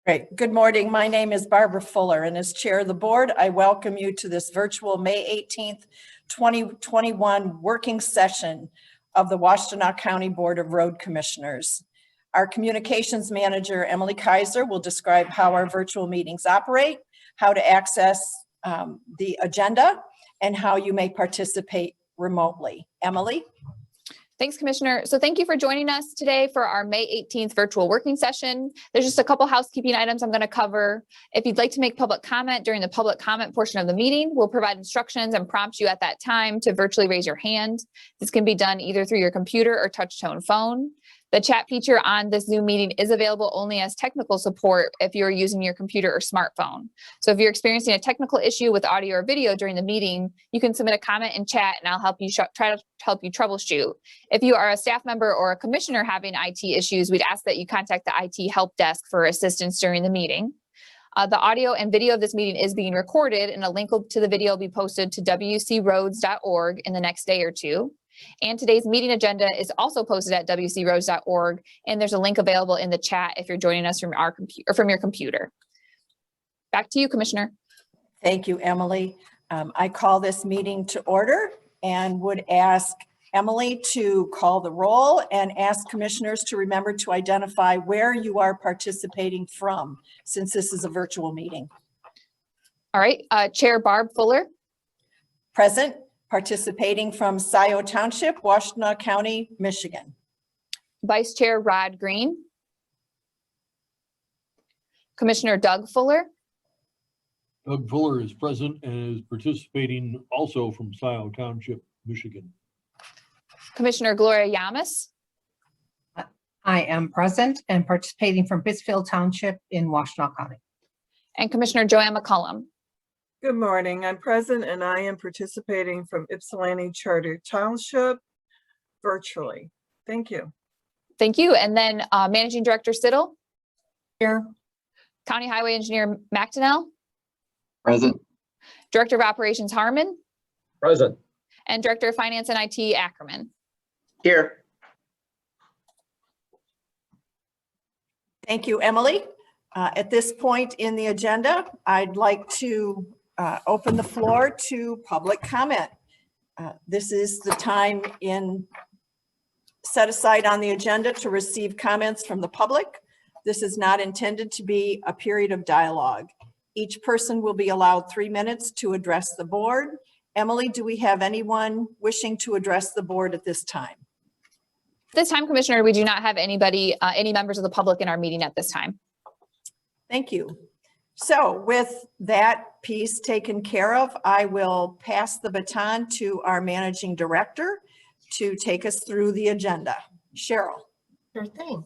Great. Good morning. My name is Barbara Fuller, and as chair of the board, I welcome you to this virtual May 18th, 2021 working session of the Washtenaw County Board of Road Commissioners. Our communications manager, Emily Kaiser, will describe how our virtual meetings operate, how to access the agenda, and how you may participate remotely. Emily? Thanks, Commissioner. So thank you for joining us today for our May 18th virtual working session. There's just a couple housekeeping items I'm going to cover. If you'd like to make public comment during the public comment portion of the meeting, we'll provide instructions and prompt you at that time to virtually raise your hand. This can be done either through your computer or touch tone phone. The chat feature on this Zoom meeting is available only as technical support if you're using your computer or smartphone. So if you're experiencing a technical issue with audio or video during the meeting, you can submit a comment in chat and I'll help you try to help you troubleshoot. If you are a staff member or a commissioner having IT issues, we'd ask that you contact the IT help desk for assistance during the meeting. The audio and video of this meeting is being recorded, and a link to the video will be posted to WCRoads.org in the next day or two. And today's meeting agenda is also posted at WCRoads.org, and there's a link available in the chat if you're joining us from our computer or from your computer. Back to you, Commissioner. Thank you, Emily. I call this meeting to order and would ask Emily to call the roll and ask commissioners to remember to identify where you are participating from, since this is a virtual meeting. All right, Chair Barb Fuller. Present. Participating from Scioto Township, Washtenaw County, Michigan. Vice Chair Rod Green. Commissioner Doug Fuller. Doug Fuller is present and is participating also from Scioto Township, Michigan. Commissioner Gloria Yamas. I am present and participating from Pittsfield Township in Washtenaw County. And Commissioner Joanne McCollum. Good morning. I'm present and I am participating from Ypsilanti Charter Township virtually. Thank you. Thank you. And then Managing Director Siddle. Here. County Highway Engineer McDonnell. Present. Director of Operations Harmon. Present. And Director of Finance and IT Ackerman. Here. Thank you, Emily. At this point in the agenda, I'd like to open the floor to public comment. This is the time set aside on the agenda to receive comments from the public. This is not intended to be a period of dialogue. Each person will be allowed 3 minutes to address the board. Emily, do we have anyone wishing to address the board at this time? This time, Commissioner, we do not have anybody, any members of the public in our meeting at this time. Thank you. So with that piece taken care of, I will pass the baton to our managing director to take us through the agenda. Cheryl. Sure thing.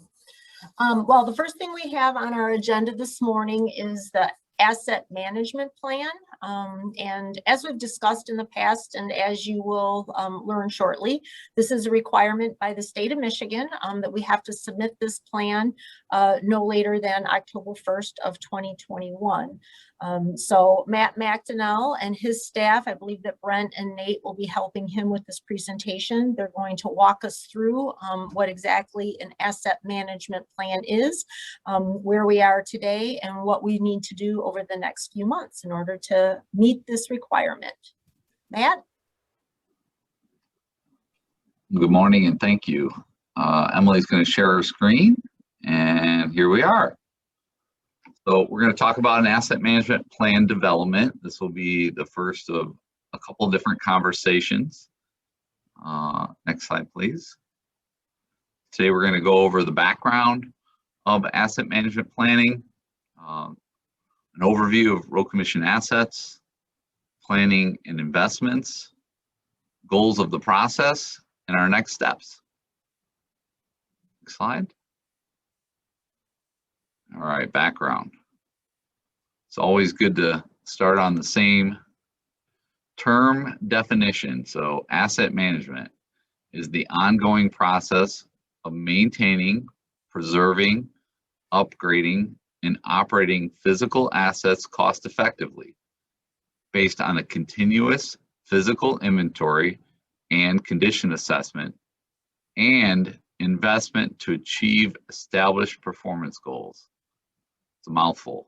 Well, the first thing we have on our agenda this morning is the asset management plan. And as we've discussed in the past, and as you will learn shortly, this is a requirement by the state of Michigan that we have to submit this plan no later than October 1st of 2021. So Matt McDonnell and his staff, I believe that Brent and Nate will be helping him with this presentation. They're going to walk us through what exactly an asset management plan is, where we are today, and what we need to do over the next few months in order to meet this requirement. Matt? Good morning and thank you. Emily's going to share her screen and here we are. So we're going to talk about an asset management plan development. This will be the first of a couple different conversations. Next slide, please. Today we're going to go over the background of asset management planning, an overview of road commission assets, planning and investments, goals of the process, and our next steps. Next slide. All right, background. It's always good to start on the same term definition. So asset management is the ongoing process of maintaining, preserving, upgrading, and operating physical assets cost effectively based on a continuous physical inventory and condition assessment and investment to achieve established performance goals. It's a mouthful,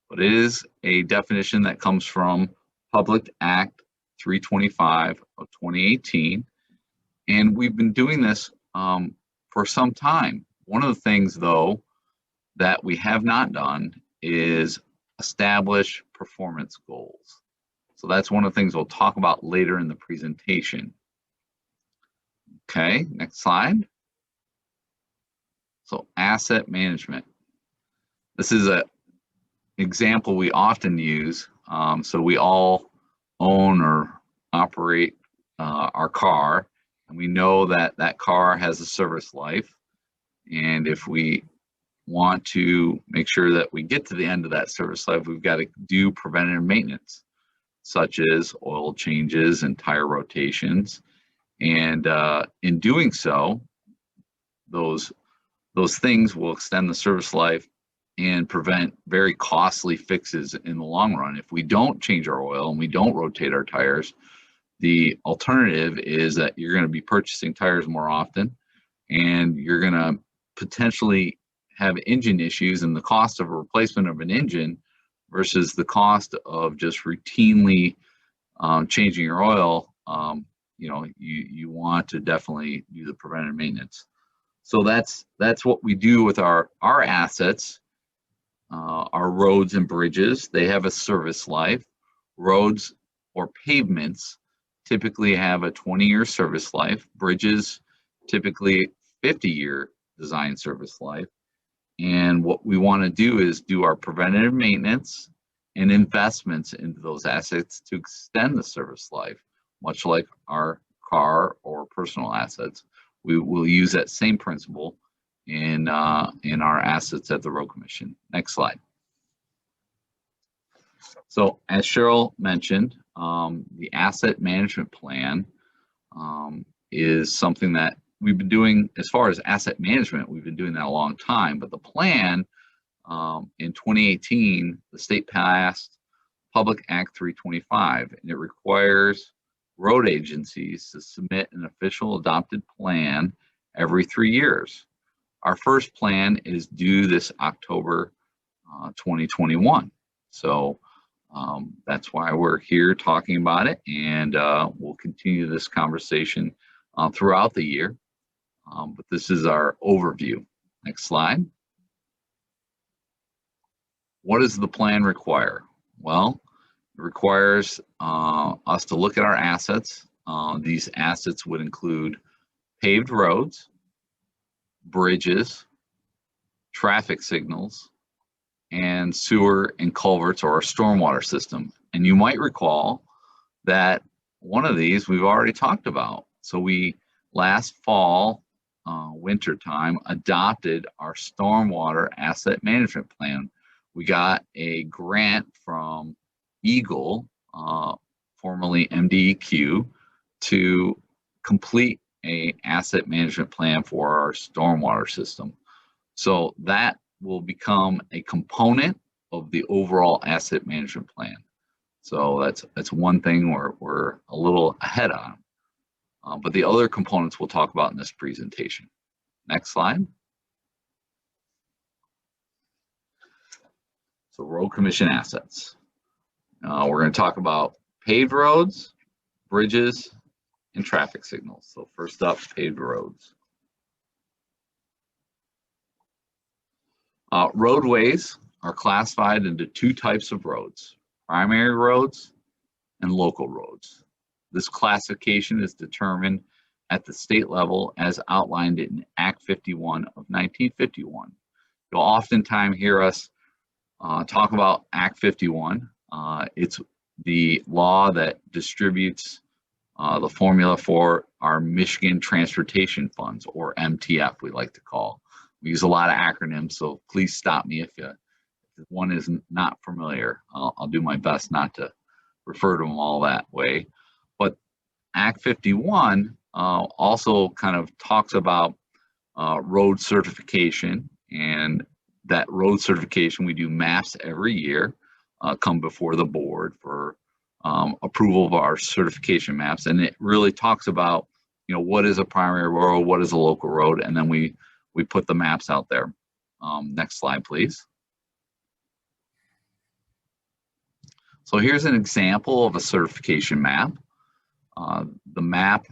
but it is a definition that comes from Public Act 325 of 2018. And we've been doing this for some time. One of the things, though, that we have not done is establish performance goals. So that's one of the things we'll talk about later in the presentation. Okay, next slide. So asset management. This is an example we often use. So we all own or operate our car, and we know that that car has a service life. And if we want to make sure that we get to the end of that service life, we've got to do preventative maintenance, such as oil changes and tire rotations. And in doing so, those things will extend the service life and prevent very costly fixes in the long run. If we don't change our oil and we don't rotate our tires, the alternative is that you're going to be purchasing tires more often, and you're going to potentially have engine issues, and the cost of a replacement of an engine versus the cost of just routinely changing your oil, you want to definitely do the preventative maintenance. So that's what we do with our assets. Our roads and bridges, they have a service life. Roads or pavements typically have a 20-year service life. Bridges typically 50-year design service life. And what we want to do is do our preventative maintenance and investments into those assets to extend the service life, much like our car or personal assets. We will use that same principle in our assets at the Road Commission. Next slide. So as Cheryl mentioned, the asset management plan is something that we've been doing. As far as asset management, we've been doing that a long time, but the plan in 2018, the state passed Public Act 325, and it requires road agencies to submit an official adopted plan every 3 years. Our first plan is due this October 2021. So that's why we're here talking about it, and we'll continue this conversation throughout the year. But this is our overview. Next slide. What does the plan require? Well, it requires us to look at our assets. These assets would include paved roads, bridges, traffic signals, and sewer and culverts, or our stormwater system. And you might recall that one of these we've already talked about. So we last fall, winter time, adopted our stormwater asset management plan. We got a grant from Eagle, formerly MDEQ, to complete an asset management plan for our stormwater system. So that will become a component of the overall asset management plan. So that's one thing we're a little ahead on. But the other components we'll talk about in this presentation. Next slide. So Road Commission assets. We're going to talk about paved roads, bridges, and traffic signals. So first up, paved roads. Roadways are classified into two types of roads: primary roads and local roads. This classification is determined at the state level as outlined in Act 51 of 1951. You'll oftentimes hear us talk about Act 51. It's the law that distributes the formula for our Michigan Transportation Funds, or MTF, we like to call. We use a lot of acronyms, so please stop me if one is not familiar. I'll do my best not to refer to them all that way. But Act 51 also kind of talks about road certification, and that road certification, we do maps every year, come before the board for approval of our certification maps. And it really talks about, what is a primary road, what is a local road, and then we put the maps out there. Next slide, please. So here's an example of a certification map. The map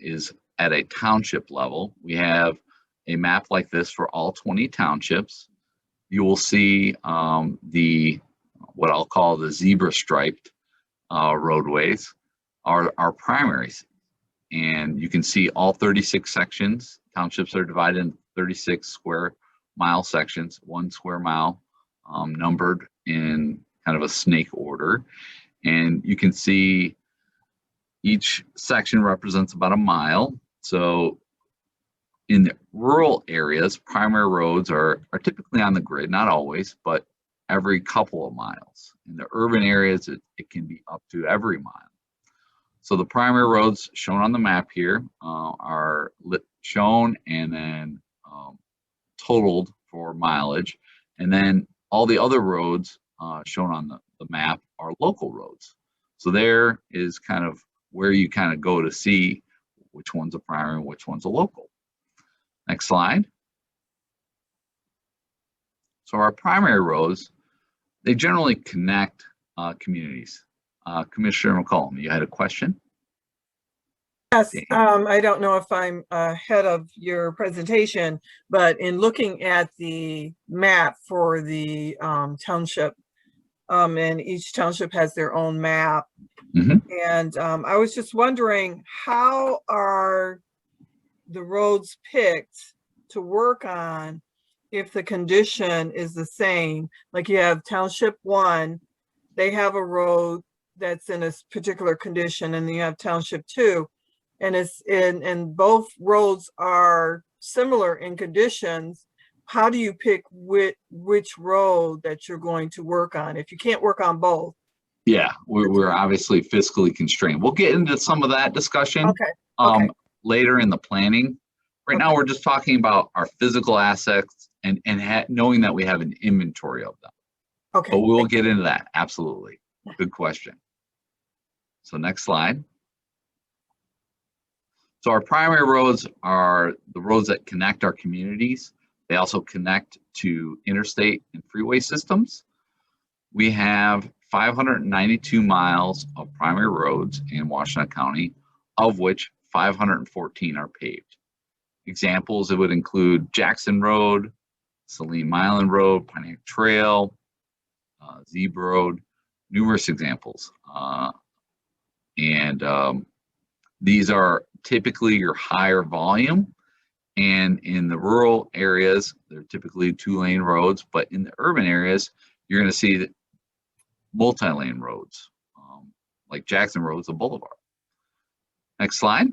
is at a township level. We have a map like this for all 20 townships. You will see what I'll call the zebra striped roadways are primaries. And you can see all 36 sections. Townships are divided into 36 square mile sections, 1 square mile, numbered in kind of a snake order. And you can see each section represents about a mile. So in the rural areas, primary roads are typically on the grid, not always, but every couple of miles. In the urban areas, it can be up to every mile. So the primary roads shown on the map here are shown and then totaled for mileage. And then all the other roads shown on the map are local roads. So there is kind of where you kind of go to see which one's a primary and which one's a local. Next slide. So our primary roads, they generally connect communities. Commissioner McCollum, you had a question? Yes, I don't know if I'm ahead of your presentation, but in looking at the map for the township, and each township has their own map. Mhm. And I was just wondering, how are the roads picked to work on if the condition is the same? Like you have Township 1, they have a road that's in a particular condition, and then you have Township 2, and and both roads are similar in conditions. How do you pick which road that you're going to work on if you can't work on both? Yeah, we're obviously fiscally constrained. We'll get into some of that discussion Okay. later in the planning. Right now, Okay. we're just talking about our physical assets and knowing that we have an inventory of them. Okay. But we will get into that. Absolutely. Good question. So next slide. So our primary roads are the roads that connect our communities. They also connect to interstate and freeway systems. We have 592 miles of primary roads in Washtenaw County, of which 514 are paved. Examples, it would include Jackson Road, Saline Island Road, Pontiac Trail, Zebra Road, numerous examples. These are typically your higher volume. And in the rural areas, they're typically 2-lane roads, but in the urban areas, you're going to see multi-lane roads, like Jackson Road's a boulevard. Next slide.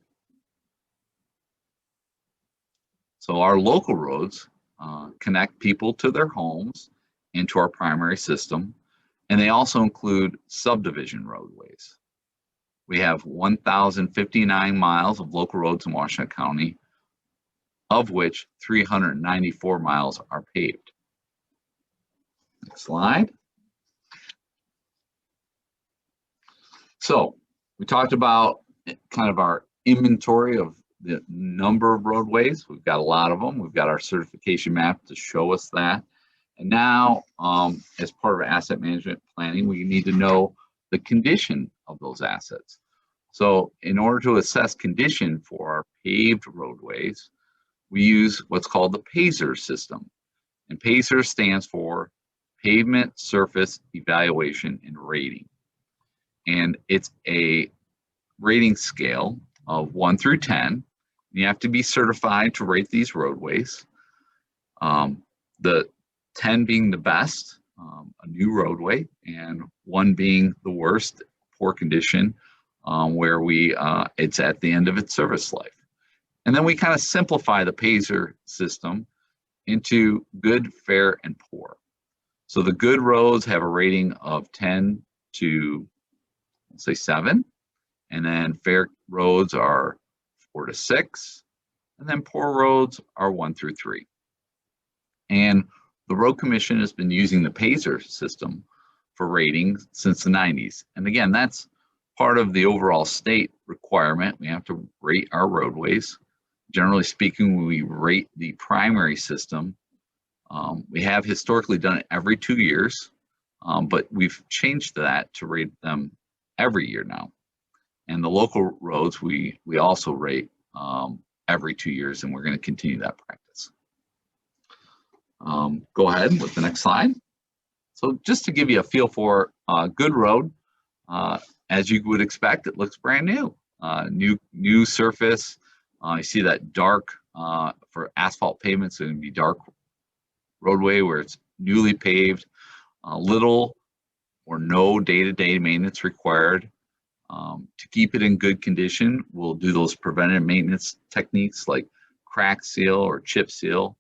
So our local roads connect people to their homes and to our primary system, and they also include subdivision roadways. We have 1,059 miles of local roads in Washtenaw County, of which 394 miles are paved. Next slide. So we talked about kind of our inventory of the number of roadways. We've got a lot of them. We've got our certification map to show us that. And now, as part of asset management planning, we need to know the condition of those assets. So in order to assess condition for our paved roadways, we use what's called the PASER system. And PASER stands for Pavement Surface Evaluation and Rating. And it's a rating scale of 1 through 10. You have to be certified to rate these roadways. The 10 being the best, a new roadway, and 1 being the worst, poor condition, where it's at the end of its service life. And then we kind of simplify the PASER system into good, fair, and poor. So the good roads have a rating of 10 to, let's say, 7. And then fair roads are 4 to 6. And then poor roads are 1 through 3. And the Road Commission has been using the PASER system for ratings since the 90s. And again, that's part of the overall state requirement. We have to rate our roadways. Generally speaking, we rate the primary system. We have historically done it every 2 years. But we've changed that to rate them every year now. And the local roads, we also rate every 2 years, and we're going to continue that practice. Go ahead with the next slide. So just to give you a feel for a good road, as you would expect, it looks brand new. New surface. You see that dark for asphalt pavements, it's going to be dark roadway where it's newly paved, little or no day-to-day maintenance required. To keep it in good condition, we'll do those preventive maintenance techniques like crack seal or chip seal.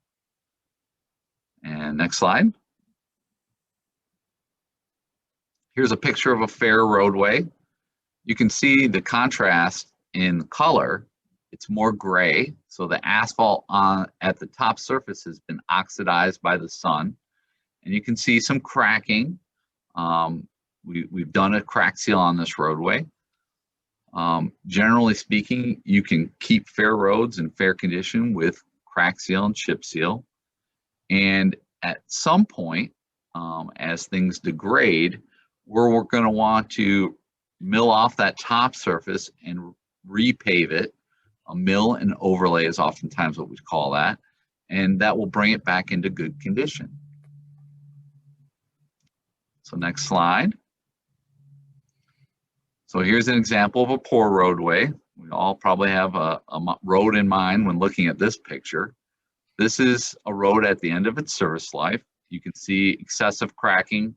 And next slide. Here's a picture of a fair roadway. You can see the contrast in color. It's more gray, so the asphalt at the top surface has been oxidized by the sun. And you can see some cracking. We've done a crack seal on this roadway. Generally speaking, you can keep fair roads in fair condition with crack seal and chip seal. And at some point, as things degrade, we're going to want to mill off that top surface and repave it. A mill and overlay is oftentimes what we call that, and that will bring it back into good condition. So next slide. So here's an example of a poor roadway. We all probably have a road in mind when looking at this picture. This is a road at the end of its service life. You can see excessive cracking.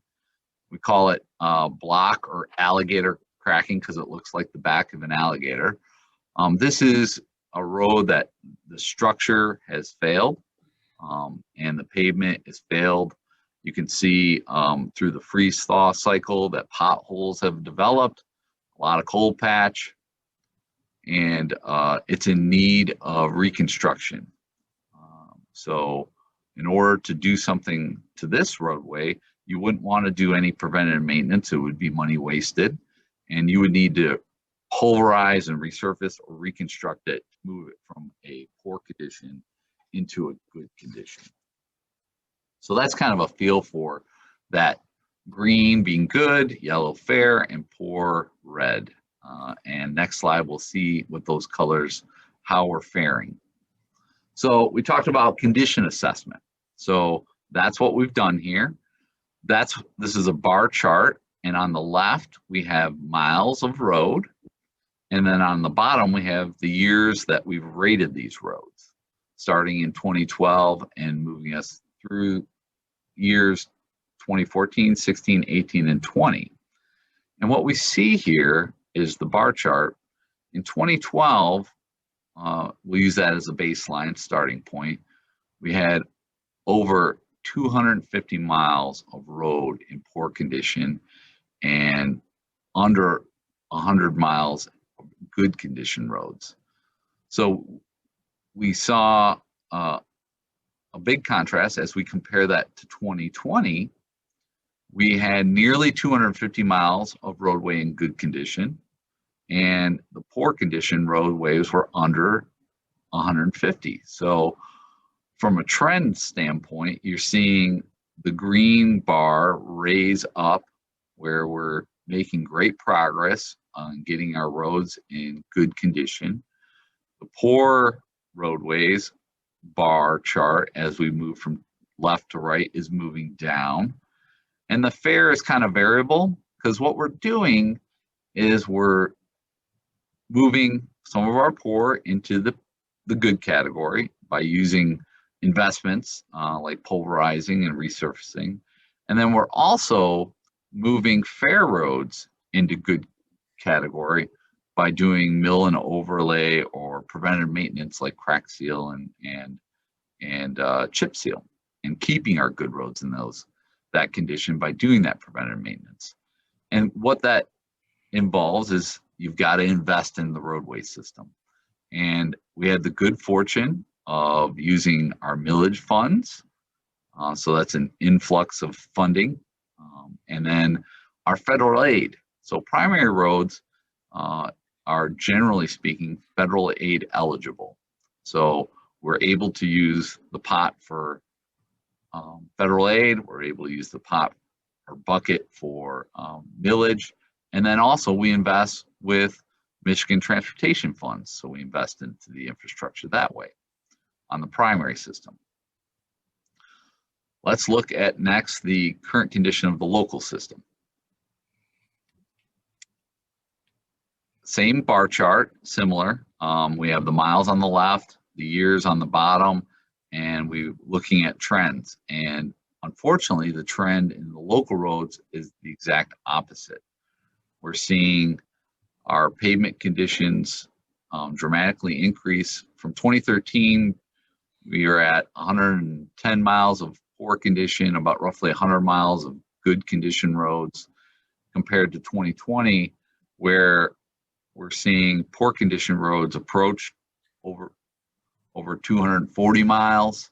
We call it block or alligator cracking because it looks like the back of an alligator. This is a road that the structure has failed and the pavement has failed. You can see through the freeze-thaw cycle that potholes have developed, a lot of cold patch, and it's in need of reconstruction. So in order to do something to this roadway, you wouldn't want to do any preventative maintenance. It would be money wasted, and you would need to pulverize and resurface or reconstruct it to move it from a poor condition into a good condition. So that's kind of a feel for that green being good, yellow fair, and poor red. And next slide, we'll see with those colors how we're faring. So we talked about condition assessment. So that's what we've done here. This is a bar chart, and on the left we have miles of road, and then on the bottom we have the years that we've rated these roads, starting in 2012 and moving us through years 2014, 16, 18, and 20. And what we see here is the bar chart. In 2012, we'll use that as a baseline starting point. We had over 250 miles of road in poor condition and under 100 miles of good condition roads. So we saw a big contrast as we compare that to 2020. We had nearly 250 miles of roadway in good condition, and the poor condition roadways were under 150. So from a trend standpoint, you're seeing the green bar raise up where we're making great progress on getting our roads in good condition. The poor roadways bar chart, as we move from left to right, is moving down. And the fair is kind of variable because what we're doing is we're moving some of our poor into the good category by using investments like pulverizing and resurfacing. And then we're also moving fair roads into good category by doing mill and overlay or preventive maintenance like crack seal and chip seal, and keeping our good roads in that condition by doing that preventive maintenance. And what that involves is you've got to invest in the roadway system. And we had the good fortune of using our millage funds. So that's an influx of funding. And then our federal aid. So primary roads are generally speaking federal aid eligible. So we're able to use the pot for federal aid. We're able to use the pot bucket for millage. And then also we invest with Michigan transportation funds. So we invest into the infrastructure that way on the primary system. Let's look at next the current condition of the local system. Same bar chart, similar. We have the miles on the left, the years on the bottom, and we're looking at trends. And unfortunately, the trend in the local roads is the exact opposite. We're seeing our pavement conditions dramatically increase. From 2013, we are at 110 miles of poor condition, about roughly 100 miles of good condition roads, compared to 2020, where we're seeing poor condition roads approach over 240 miles,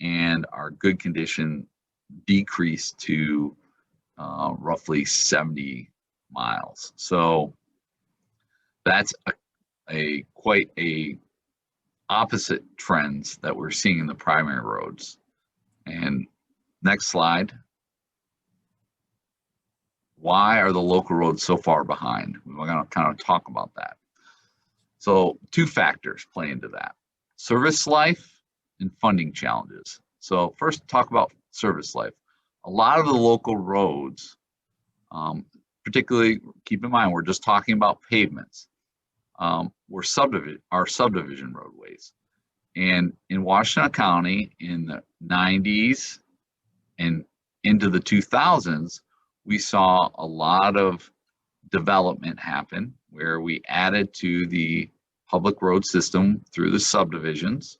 and our good condition decrease to roughly 70 miles. So that's quite a opposite trends that we're seeing in the primary roads. And next slide. Why are the local roads so far behind? We're going to kind of talk about that. So two factors play into that: service life and funding challenges. So first, talk about service life. A lot of the local roads, particularly, keep in mind, we're just talking about pavements, are subdivision roadways. And in Washington County in the 90s and into the 2000s, we saw a lot of development happen where we added to the public road system through the subdivisions.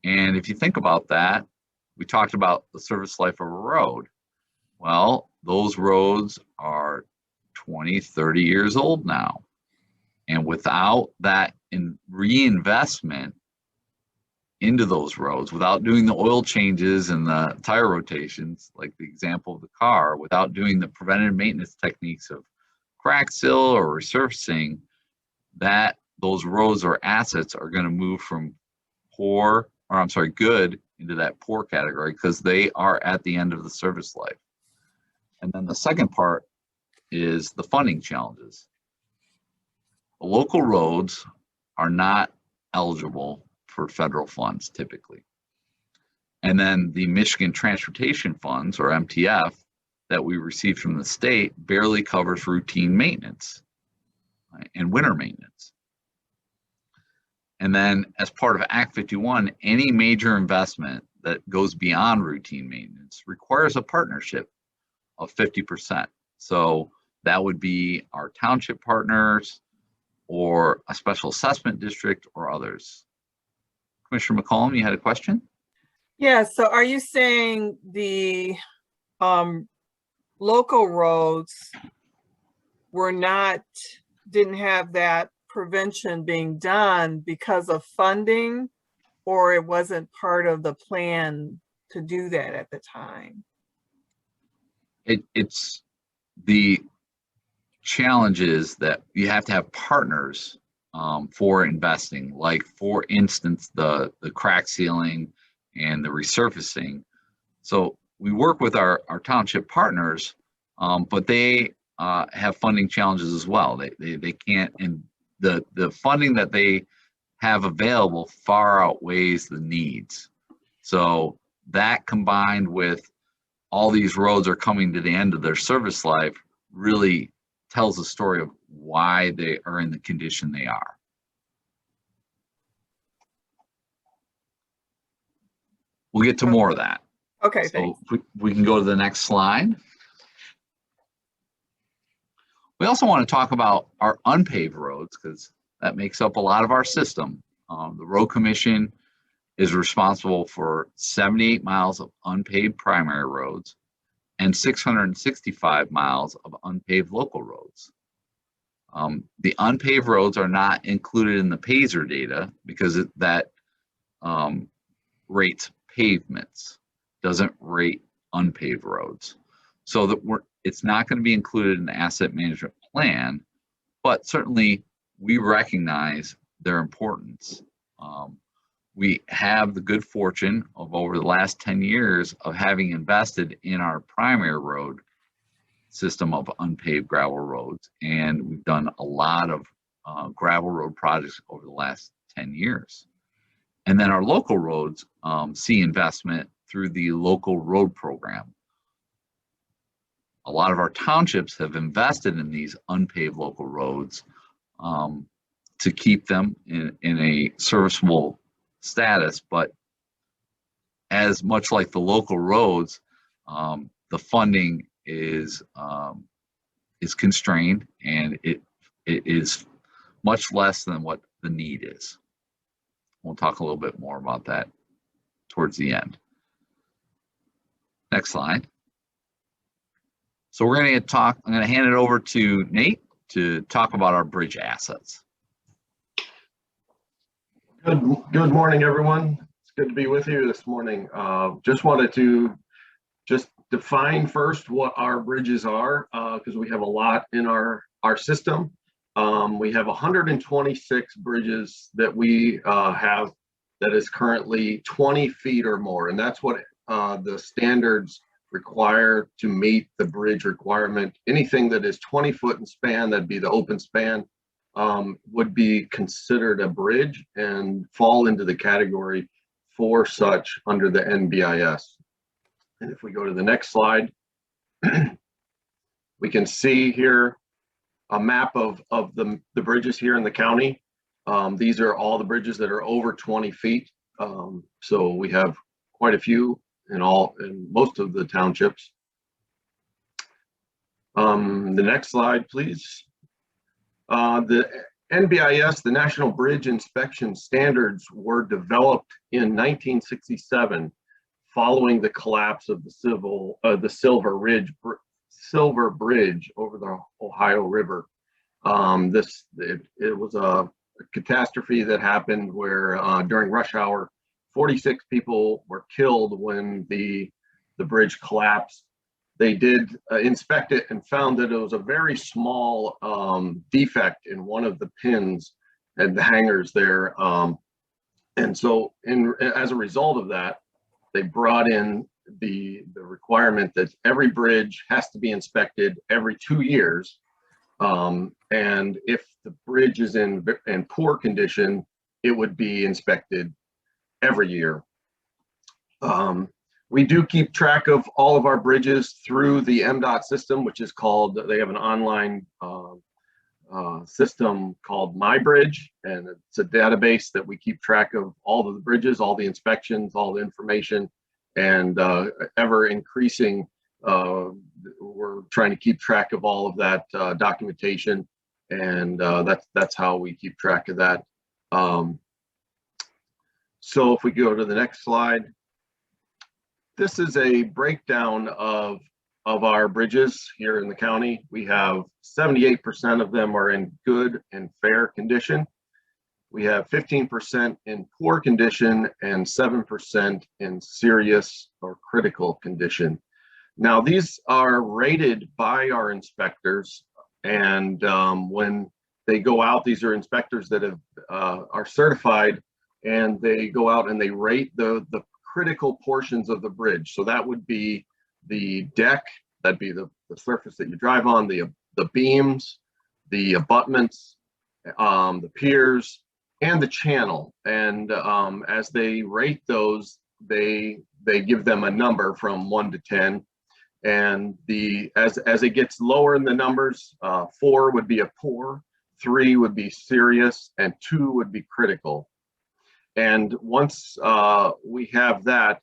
And if you think about that, we talked about the service life of a road. Well, those roads are 20, 30 years old now. And without that reinvestment into those roads, without doing the oil changes and the tire rotations, like the example of the car, without doing the preventative maintenance techniques of crack seal or resurfacing, those roads or assets are going to move from good into that poor category, because they are at the end of the service life. And then the second part is the funding challenges. The local roads are not eligible for federal funds typically. And then the Michigan Transportation Funds, or MTF, that we receive from the state barely covers routine maintenance, right, and winter maintenance. And then as part of Act 51, any major investment that goes beyond routine maintenance requires a partnership of 50%. So that would be our township partners or a special assessment district or others. Commissioner McCollum, you had a question? Yeah, so are you saying the local roads didn't have that prevention being done because of funding, or it wasn't part of the plan to do that at the time? It's the challenges that you have to have partners for investing, like for instance, the crack sealing and the resurfacing. So we work with our township partners, but they have funding challenges as well. They can't, and the funding that they have available far outweighs the needs. So that, combined with all these roads are coming to the end of their service life, really tells the story of why they are in the condition they are. We'll get to more of that. Okay, So thanks. we can go to the next slide. We also want to talk about our unpaved roads, because that makes up a lot of our system. The Road Commission is responsible for 78 miles of unpaved primary roads and 665 miles of unpaved local roads. The unpaved roads are not included in the PASER data because that rates pavements, doesn't rate unpaved roads. So that it's not going to be included in the asset management plan, but certainly we recognize their importance. We have the good fortune of, over the last 10 years, of having invested in our primary road system of unpaved gravel roads. And we've done a lot of gravel road projects over the last 10 years. And then our local roads see investment through the local road program. A lot of our townships have invested in these unpaved local roads to keep them in a serviceable status, but as much like the local roads, the funding is constrained, and it is much less than what the need is. We'll talk a little bit more about that towards the end. Next slide. So we're going to talk, I'm going to hand it over to Nate to talk about our bridge assets. Good morning, everyone. It's good to be with you this morning. Just wanted to define first what our bridges are, because we have a lot in our system. We have 126 bridges that we have that is currently 20 feet or more, and that's what the standards require to meet the bridge requirement. Anything that is 20 foot in span, that'd be the open span, would be considered a bridge and fall into the category for such under the NBIS. And if we go to the next slide, we can see here a map of the bridges here in the county. These are all the bridges that are over 20 feet. So we have quite a few in most of the townships. The next slide, please. The NBIS, the National Bridge Inspection Standards, were developed in 1967 following the collapse of the Silver Bridge over the Ohio River. It was a catastrophe that happened where during rush hour, 46 people were killed when the bridge collapsed. They did inspect it and found that it was a very small defect in one of the pins and the hangers there. And so as a result of that, they brought in the requirement that every bridge has to be inspected every 2 years. And if the bridge is in poor condition, it would be inspected every year. We do keep track of all of our bridges through the MDOT system, which is called, they have an online system called MyBridge, and it's a database that we keep track of all of the bridges, all the inspections, all the information, and ever increasing. We're trying to keep track of all of that documentation, and that's how we keep track of that. So if we go to the next slide, this is a breakdown of our bridges here in the county. We have 78% of them are in good and fair condition. We have 15% in poor condition and 7% in serious or critical condition. Now, these are rated by our inspectors, and when they go out, these are inspectors that are certified, and they go out and they rate the critical portions of the bridge. So that would be the deck, that'd be the surface that you drive on, the beams, the abutments, the piers, and the channel. And as they rate those, they give them a number from 1 to 10. And as it gets lower in the numbers, 4 would be a poor, 3 would be serious, and 2 would be critical. And once we have that,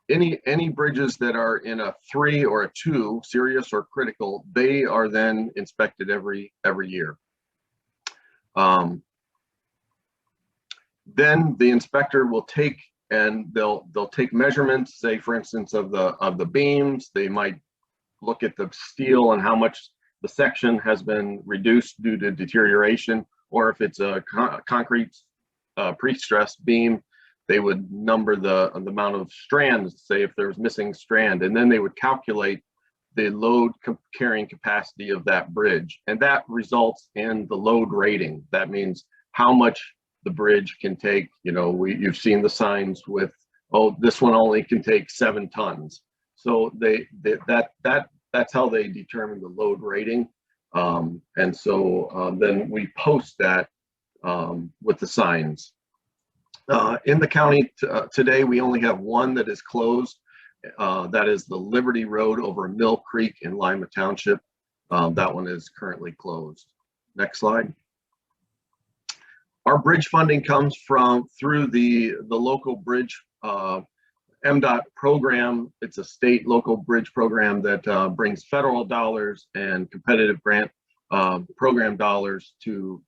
any bridges that are in a 3 or a 2, serious or critical, they are then inspected every year. Then the inspector will take and they'll take measurements, say for instance of the beams. They might look at the steel and how much the section has been reduced due to deterioration, or if it's a concrete pre-stressed beam, they would number the amount of strands, say if there's missing strand, and then they would calculate the load carrying capacity of that bridge, and that results in the load rating. That means how much the bridge can take. You know, you've seen the signs with, oh, this one only can take 7 tons. So that that's how they determine the load rating. And so then we post that with the signs. In the county today, we only have one that is closed. That is the Liberty Road over Mill Creek in Lima Township. That one is currently closed. Next slide. Our bridge funding comes through the local bridge MDOT program. It's a state local bridge program that brings federal dollars and competitive grant program dollars to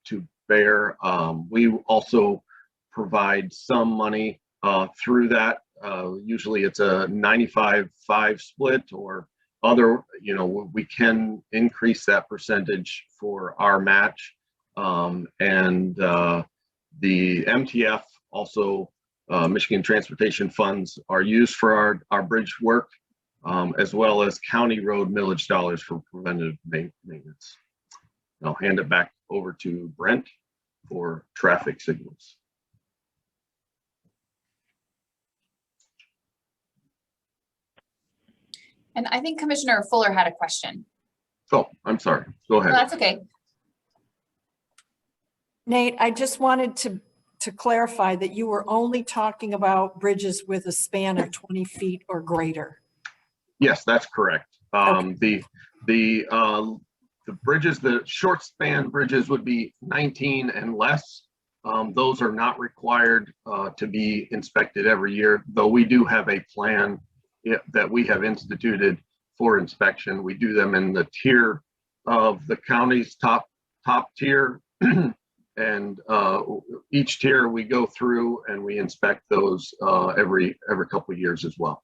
bear. We also provide some money through that. Usually it's a 95-5 split, or other, we can increase that percentage for our match. And the MTF, also Michigan Transportation Funds, are used for our bridge work, as well as county road millage dollars for preventative maintenance. I'll hand it back over to Brent for traffic signals. And I think Commissioner Fuller had a question. Oh, I'm sorry. Go ahead. No, that's okay. Nate, I just wanted to clarify that you were only talking about bridges with a span of 20 feet or greater. Yes, that's correct. Okay. The bridges, the short span bridges would be 19 and less. Those are not required to be inspected every year, though we do have a plan that we have instituted for inspection. We do them in the tier of the county's top tier. And each tier we go through and we inspect those every couple of years as well.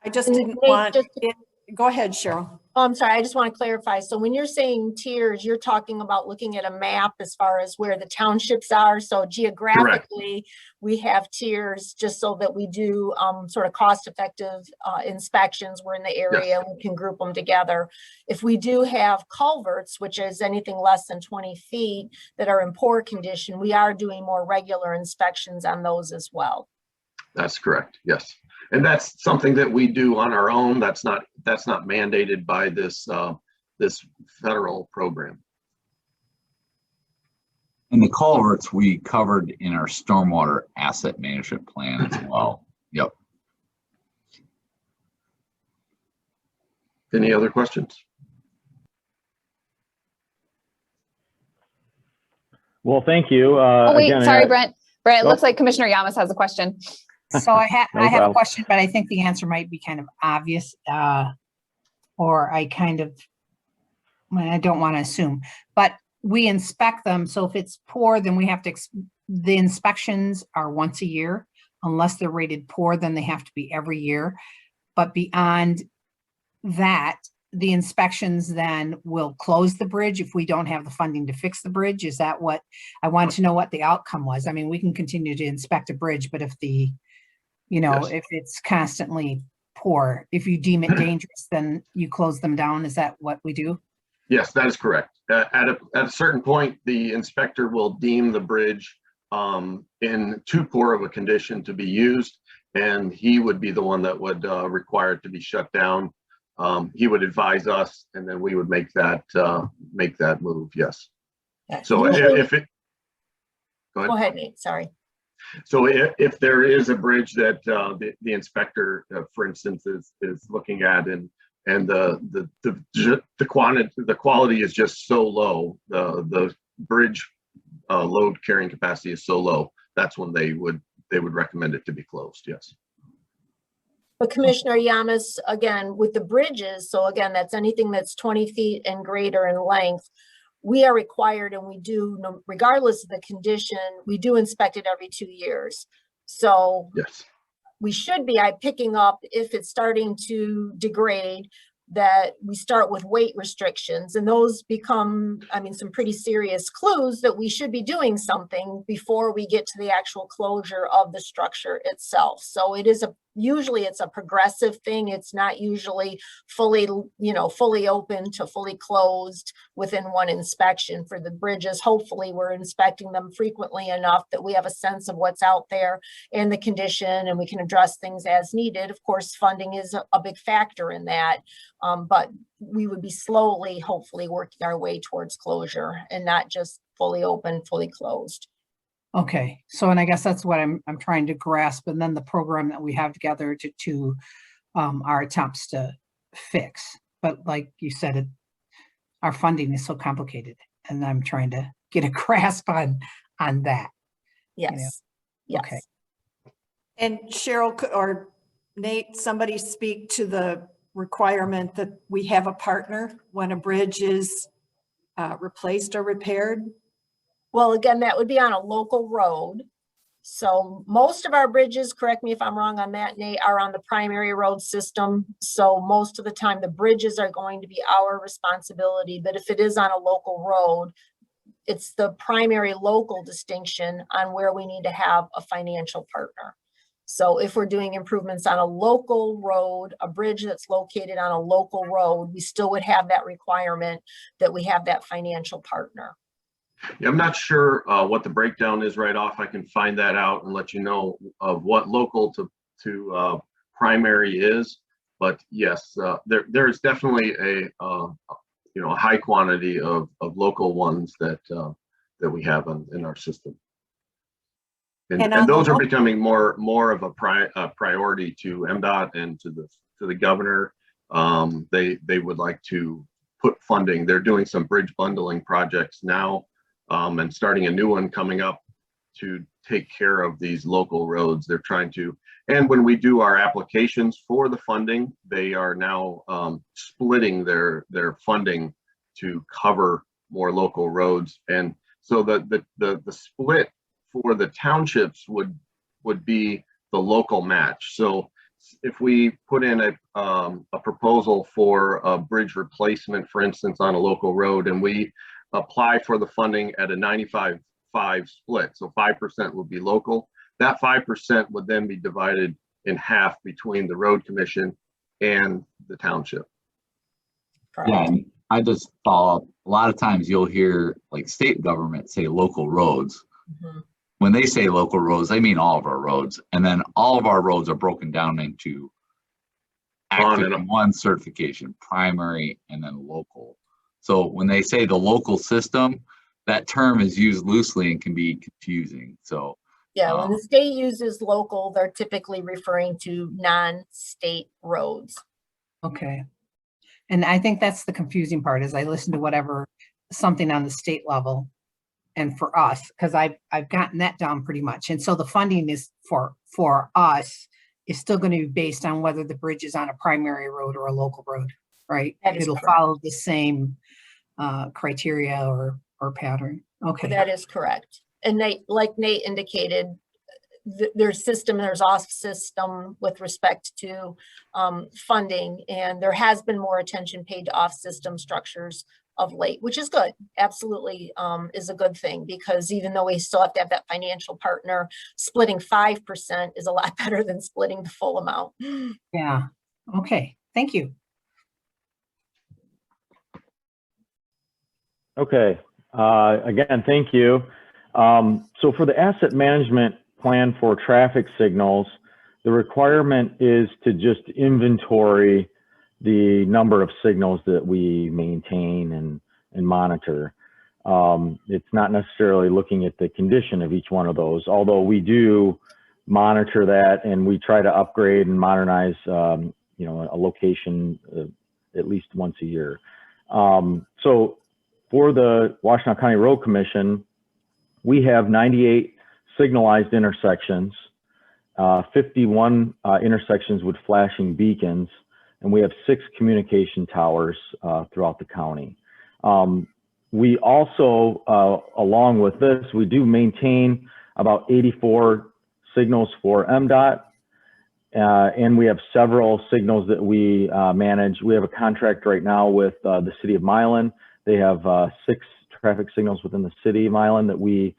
I just didn't want it. Go ahead, Cheryl. Oh, I'm sorry, I just want to clarify. So when you're saying tiers, you're talking about looking at a map as far as where the townships are. So geographically, we have tiers just so that we do sort of cost-effective inspections. We're in the area, Yes. we can group them together. If we do have culverts, which is anything less than 20 feet that are in poor condition, we are doing more regular inspections on those as well. That's correct. Yes. And that's something that we do on our own. That's not mandated by this federal program. And the culverts we covered in our stormwater asset management plan as well. Yep. Any other questions? Well, thank you. Oh, wait, Again, sorry, Brent. Brent, it Oh. looks like Commissioner Yamas has a question. So I have a problem. question, but I think the answer might be kind of obvious, or I don't want to assume, but we inspect them. So if it's poor, then we have to, the inspections are once a year. Unless they're rated poor, then they have to be every year. But beyond that, the inspections then will close the bridge if we don't have the funding to fix the bridge. Is that what I wanted to know, what the outcome was? I mean, we can continue to inspect a bridge, but if Yes. if it's constantly poor, if you deem it dangerous, then you close them down. Is that what we do? Yes, that is correct. At a certain point, the inspector will deem the bridge in too poor of a condition to be used, and he would be the one that would require it to be shut down. He would advise us, and then we would make that move. Yes. So if it, Go ahead, Nate, sorry. so if there is a bridge that the inspector, for instance, is looking at, and the quality is just so low, the bridge load carrying capacity is so low, that's when they would recommend it to be closed. Yes. But Commissioner Yamas, again, with the bridges, so again, that's anything that's 20 feet and greater in length, we are required, and we do, regardless of the condition, we do inspect it every 2 years. So Yes. we should be picking up, if it's starting to degrade, that we start with weight restrictions, and those become, I mean, some pretty serious clues that we should be doing something before we get to the actual closure of the structure itself. So it is a usually it's a progressive thing. It's not usually fully, fully open to fully closed within one inspection. For the bridges, hopefully we're inspecting them frequently enough that we have a sense of what's out there and the condition, and we can address things as needed. Of course, funding is a big factor in that, but we would be slowly, hopefully, working our way towards closure and not just fully open, fully closed. Okay, so, and I guess that's what I'm trying to grasp, and then the program that we have together to our attempts to fix. But like you said, our funding is so complicated, and I'm trying to get a grasp on that. Yes. Yes. Okay. And Cheryl or Nate, somebody speak to the requirement that we have a partner when a bridge is replaced or repaired? Well, again, that would be on a local road. So most of our bridges, correct me if I'm wrong on that, Nate, are on the primary road system. So most of the time the bridges are going to be our responsibility. But if it is on a local road, it's the primary local distinction on where we need to have a financial partner. So if we're doing improvements on a local road, a bridge that's located on a local road, we still would have that requirement that we have that financial partner. Yeah, I'm not sure what the breakdown is right off. I can find that out and let you know of what local to primary is. But yes, there is definitely a high quantity of local ones that we have in our system, and those are becoming more of a priority to MDOT and to the governor. They would like to put funding. They're doing some bridge bundling projects now. And starting a new one coming up to take care of these local roads. They're trying to, and when we do our applications for the funding, they are now splitting their funding to cover more local roads. And so the split for the townships would be the local match. So if we put in a proposal for a bridge replacement, for instance, on a local road, and we apply for the funding at a 95-5 split. So 5% would be local. That 5% would then be divided in half between the road commission and the township. Correct. Yeah, and I just follow up. A lot of times you'll hear like state government say local roads. Mm-hmm. When they say local roads, they mean all of our roads. And then all of our roads are broken down into active one certification, primary, and then local. So when they say the local system, that term is used loosely and can be confusing. So yeah, when the state uses local, they're typically referring to non-state roads. Okay. And I think that's the confusing part, is I listen to whatever, something on the state level. And for us, because I've gotten that down pretty much. And so the funding is for us is still going to be based on whether the bridge is on a primary road or a local road, right? It'll follow the same criteria or pattern. Okay. That is correct. And like Nate indicated, there's off system with respect to funding, and there has been more attention paid to off system structures of late, which is good. Absolutely is a good thing, because even though we still have to have that financial partner, splitting 5% is a lot better than splitting the full amount. Yeah. Okay. Thank you. Okay. Again, thank you. So for the asset management plan for traffic signals, the requirement is to just inventory the number of signals that we maintain and monitor. It's not necessarily looking at the condition of each one of those, although we do monitor that, and we try to upgrade and modernize a location at least once a year. So for the Washtenaw County Road Commission, we have 98 signalized intersections, 51 intersections with flashing beacons, and we have 6 communication towers throughout the county. We also, along with this, we do maintain about 84 signals for MDOT, and we have several signals that we manage. We have a contract right now with the city of Milan. They have 6 traffic signals within the city of Milan that we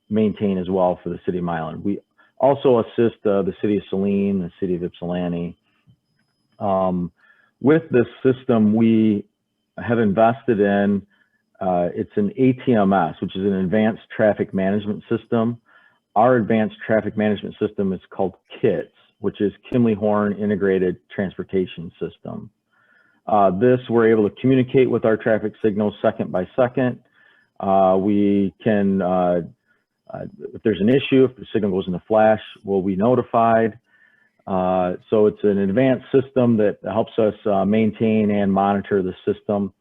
maintain as well for the city of Milan. We also assist the city of Saline, the city of Ypsilanti. With this system, we have invested in, it's an ATMS, which is an advanced traffic management system. Our advanced traffic management system is called KITS, which is Kimley-Horn Integrated Transportation System. This, we're able to communicate with our traffic signals second by second. We can, if there's an issue, if the signal goes into flash, we'll be notified. So it's an advanced system that helps us maintain and monitor the system.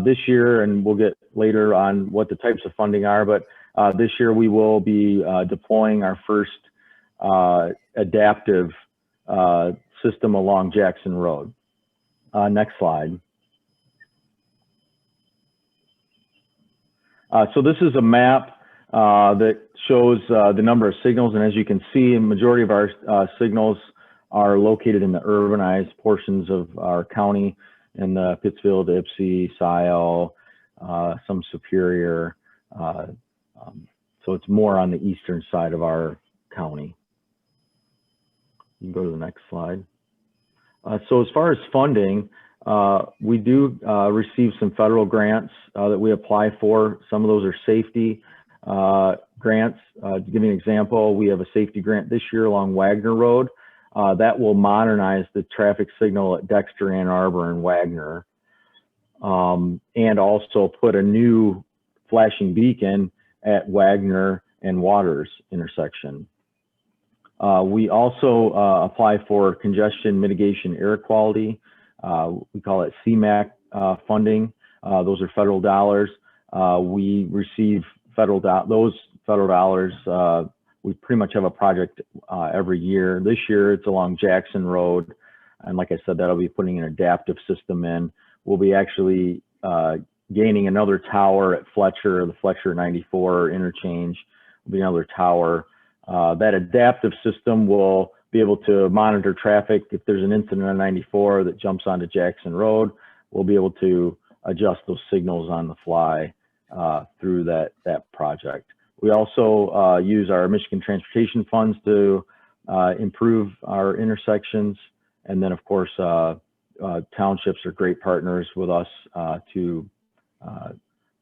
This year, and we'll get later on what the types of funding are, but this year we will be deploying our first adaptive system along Jackson Road. Next slide. So this is a map that shows the number of signals, and as you can see, a majority of our signals are located in the urbanized portions of our county, in the Pittsfield, Ypsi, Scioto, some Superior. So it's more on the eastern side of our county. You can go to the next slide. So as far as funding, we do receive some federal grants that we apply for. Some of those are safety grants. To give you an example, we have a safety grant this year along Wagner Road. That will modernize the traffic signal at Dexter, Ann Arbor, and Wagner, and also put a new flashing beacon at Wagner and Waters intersection. We also apply for congestion mitigation air quality. We call it CMAQ funding. Those are federal dollars. We receive those federal dollars. We pretty much have a project every year. This year it's along Jackson Road. And like I said, that'll be putting an adaptive system in. We'll be actually gaining another tower at Fletcher, the Fletcher 94 interchange. Will be another tower. That adaptive system will be able to monitor traffic. If there's an incident on 94 that jumps onto Jackson Road, we'll be able to adjust those signals on the fly through that project. We also use our Michigan Transportation Funds to improve our intersections. And then, of course, townships are great partners with us to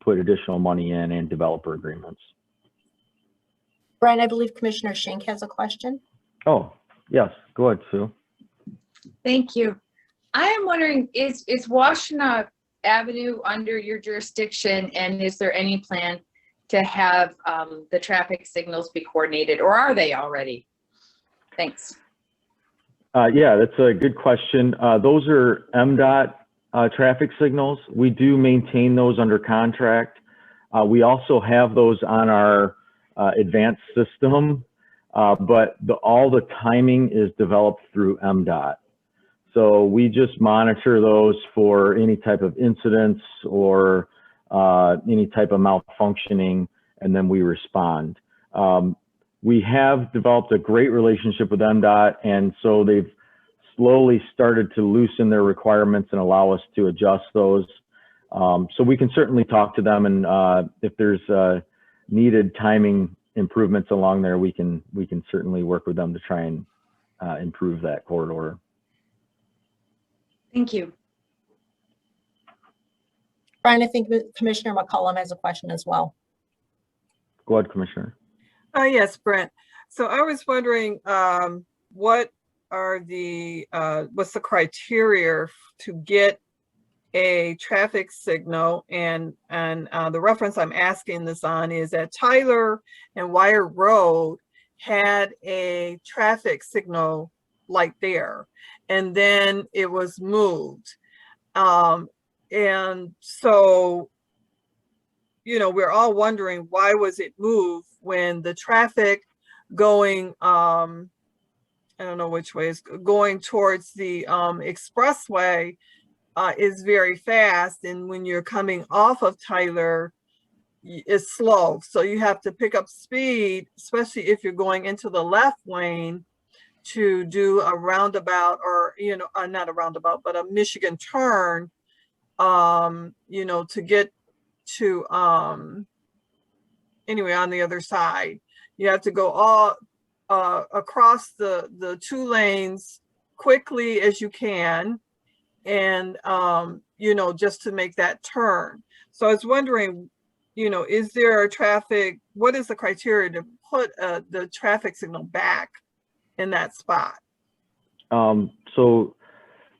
put additional money in and developer agreements. Brian, I believe Commissioner Schenk has a question. Oh, yes. Go ahead, Sue. Thank you. I am wondering, is Washtenaw Avenue under your jurisdiction, and is there any plan to have the traffic signals be coordinated, or are they already? Thanks. Yeah, that's a good question. Those are MDOT traffic signals. We do maintain those under contract. We also have those on our advanced system, but all the timing is developed through MDOT. So we just monitor those for any type of incidents or any type of malfunctioning, and then we respond. We have developed a great relationship with MDOT, and so they've slowly started to loosen their requirements and allow us to adjust those. So we can certainly talk to them, and if there's needed timing improvements along there, we can certainly work with them to try and improve that corridor. Thank you. Brian, I think Commissioner McCollum has a question as well. Go ahead, Commissioner. Yes, Brent. So I was wondering, what are the what's the criteria to get a traffic signal? And the reference I'm asking this on is that Tyler and Wire Road had a traffic signal light there, and then it was moved. And so, you know, we're all wondering, why was it moved when the traffic going, I don't know which way, is going towards the expressway is very fast, and when you're coming off of Tyler, it's slow. So you have to pick up speed, especially if you're going into the left lane to do a roundabout, or, you know, not a roundabout, but a Michigan turn, you know, to get to, anyway, on the other side. You have to go all across the two lanes quickly as you can, and you know, just to make that turn. So I was wondering, you know, is there a traffic, what is the criteria to put the traffic signal back in that spot? So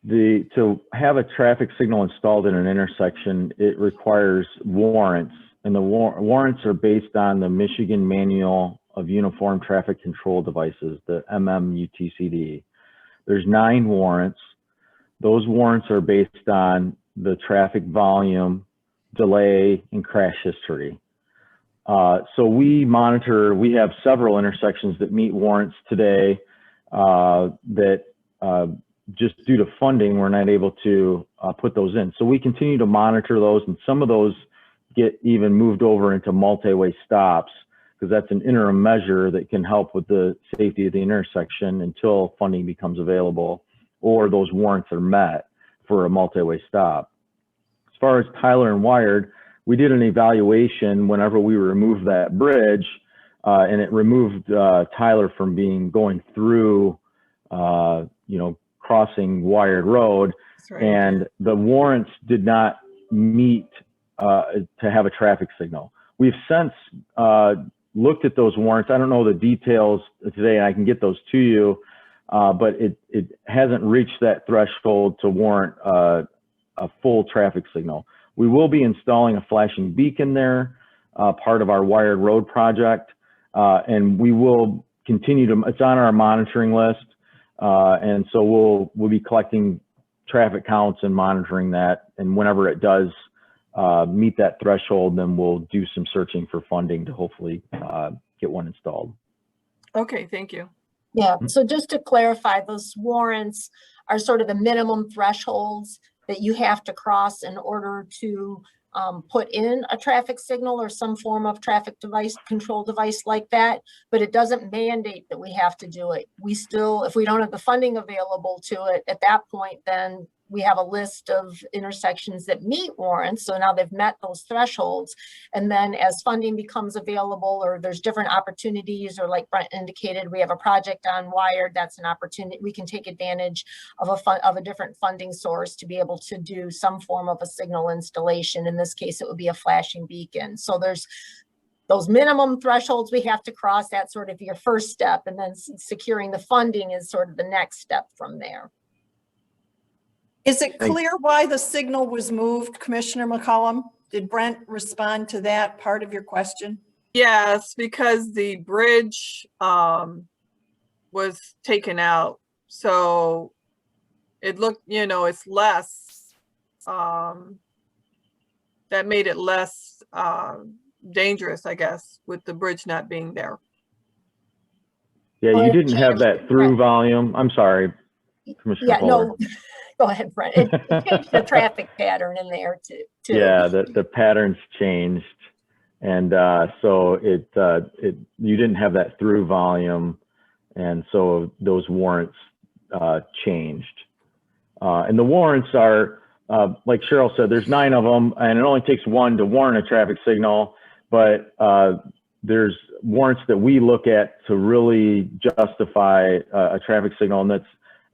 to have a traffic signal installed in an intersection, it requires warrants, and the warrants are based on the Michigan Manual of Uniform Traffic Control Devices, the MMUTCD. There's 9 warrants. Those warrants are based on the traffic volume, delay, and crash history. So we monitor, we have several intersections that meet warrants today that just due to funding, we're not able to put those in. So we continue to monitor those, and some of those get even moved over into multi-way stops, because that's an interim measure that can help with the safety of the intersection until funding becomes available or those warrants are met for a multi-way stop. As far as Tyler and Wired, we did an evaluation whenever we removed that bridge, and it removed Tyler from going through, you know, crossing Wired Road, Right. and the warrants did not meet to have a traffic signal. We've since looked at those warrants. I don't know the details today, and I can get those to you, but it hasn't reached that threshold to warrant a full traffic signal. We will be installing a flashing beacon there, part of our Wired Road project, and we will continue to, it's on our monitoring list, and so we'll be collecting traffic counts and monitoring that, and whenever it does meet that threshold, then we'll do some searching for funding to hopefully get one installed. Okay, thank you. Yeah, so just to clarify, those warrants are sort of the minimum thresholds that you have to cross in order to put in a traffic signal or some form of traffic control device like that, but it doesn't mandate that we have to do it. We still, if we don't have the funding available to it at that point, then we have a list of intersections that meet warrants. So now they've met those thresholds. And then as funding becomes available, or there's different opportunities, or like Brent indicated, we have a project on Wired, that's an opportunity. We can take advantage of a different funding source to be able to do some form of a signal installation. In this case, it would be a flashing beacon. So there's those minimum thresholds we have to cross. That's sort of your first step. And then securing the funding is sort of the next step from there. Is it clear why the signal was moved, Commissioner McCollum? Did Brent respond to that part of your question? Yes, because the bridge was taken out. So it looked, you know, it's less, that made it less dangerous, I guess, with the bridge not being there. Yeah, you didn't have that through volume. I'm sorry, Commissioner Fuller. No, go ahead, Brent. It changed the traffic pattern in there too. Yeah, the patterns changed, and so you didn't have that through volume, and so those warrants changed. And the warrants are, like Cheryl said, there's 9 of them, and it only takes 1 to warrant a traffic signal, but there's warrants that we look at to really justify a traffic signal, and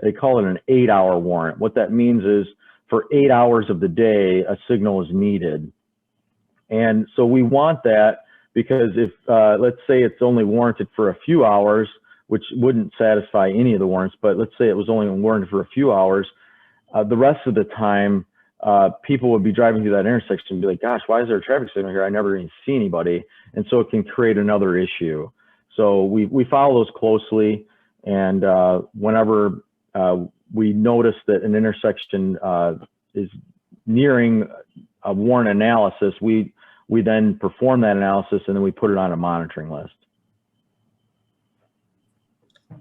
they call it an 8-hour warrant. What that means is for 8 hours of the day, a signal is needed. And so we want that because if, let's say it's only warranted for a few hours, which wouldn't satisfy any of the warrants, but let's say it was only warranted for a few hours, the rest of the time, people would be driving through that intersection and be like, gosh, why is there a traffic signal here? I never even see anybody. And so it can create another issue. So we follow those closely, and whenever we notice that an intersection is nearing a warrant analysis, we then perform that analysis, and then we put it on a monitoring list.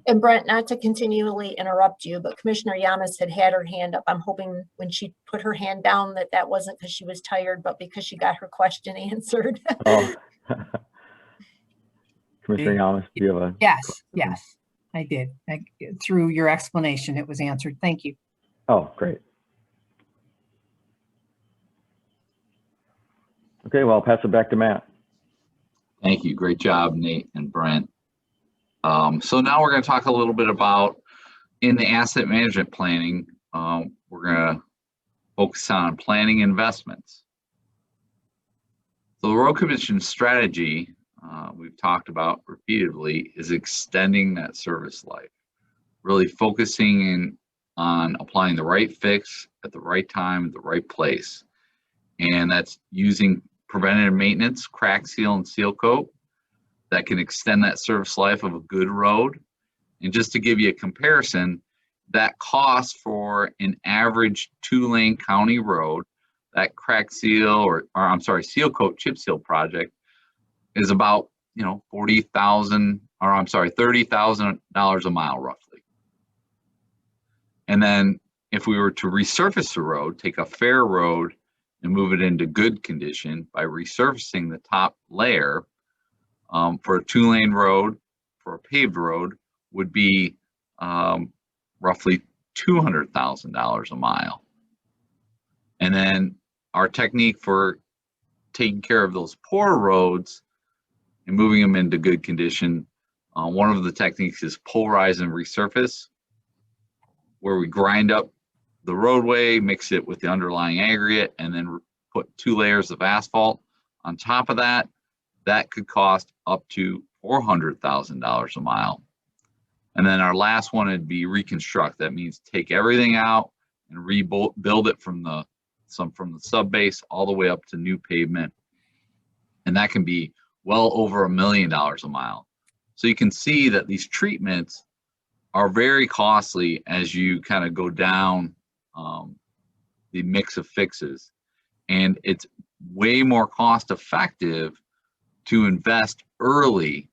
And Brent, not to continually interrupt you, but Commissioner Yamas had her hand up. I'm hoping when she put her hand down that wasn't because she was tired, but because she got her question answered. Oh. Commissioner Yamas, do you have a? Yes, I did. Through your explanation, it was answered. Thank you. Oh, great. Okay, well, I'll pass it back to Matt. Thank you. Great job, Nate and Brent. So now we're going to talk a little bit about in the asset management planning, we're going to focus on planning investments. So the Road Commission strategy we've talked about repeatedly is extending that service life, really focusing on applying the right fix at the right time at the right place. And that's using preventative maintenance, crack seal and seal coat that can extend that service life of a good road. And just to give you a comparison, that cost for an average 2-lane county road, that crack seal or I'm sorry, seal coat chip seal project is about, you know, $30,000 a mile roughly. And then if we were to resurface the road, take a fair road and move it into good condition by resurfacing the top layer, for a 2-lane road, for a paved road, would be roughly $200,000 a mile. And then our technique for taking care of those poor roads and moving them into good condition, one of the techniques is pulverize and resurface, where we grind up the roadway, mix it with the underlying aggregate, and then put 2 layers of asphalt on top of that. That could cost up to $400,000 a mile. And then our last one would be reconstruct. That means take everything out and rebuild it from the sub base all the way up to new pavement. And that can be well over $1 million a mile. So you can see that these treatments are very costly as you kind of go down the mix of fixes. And it's way more cost effective to invest early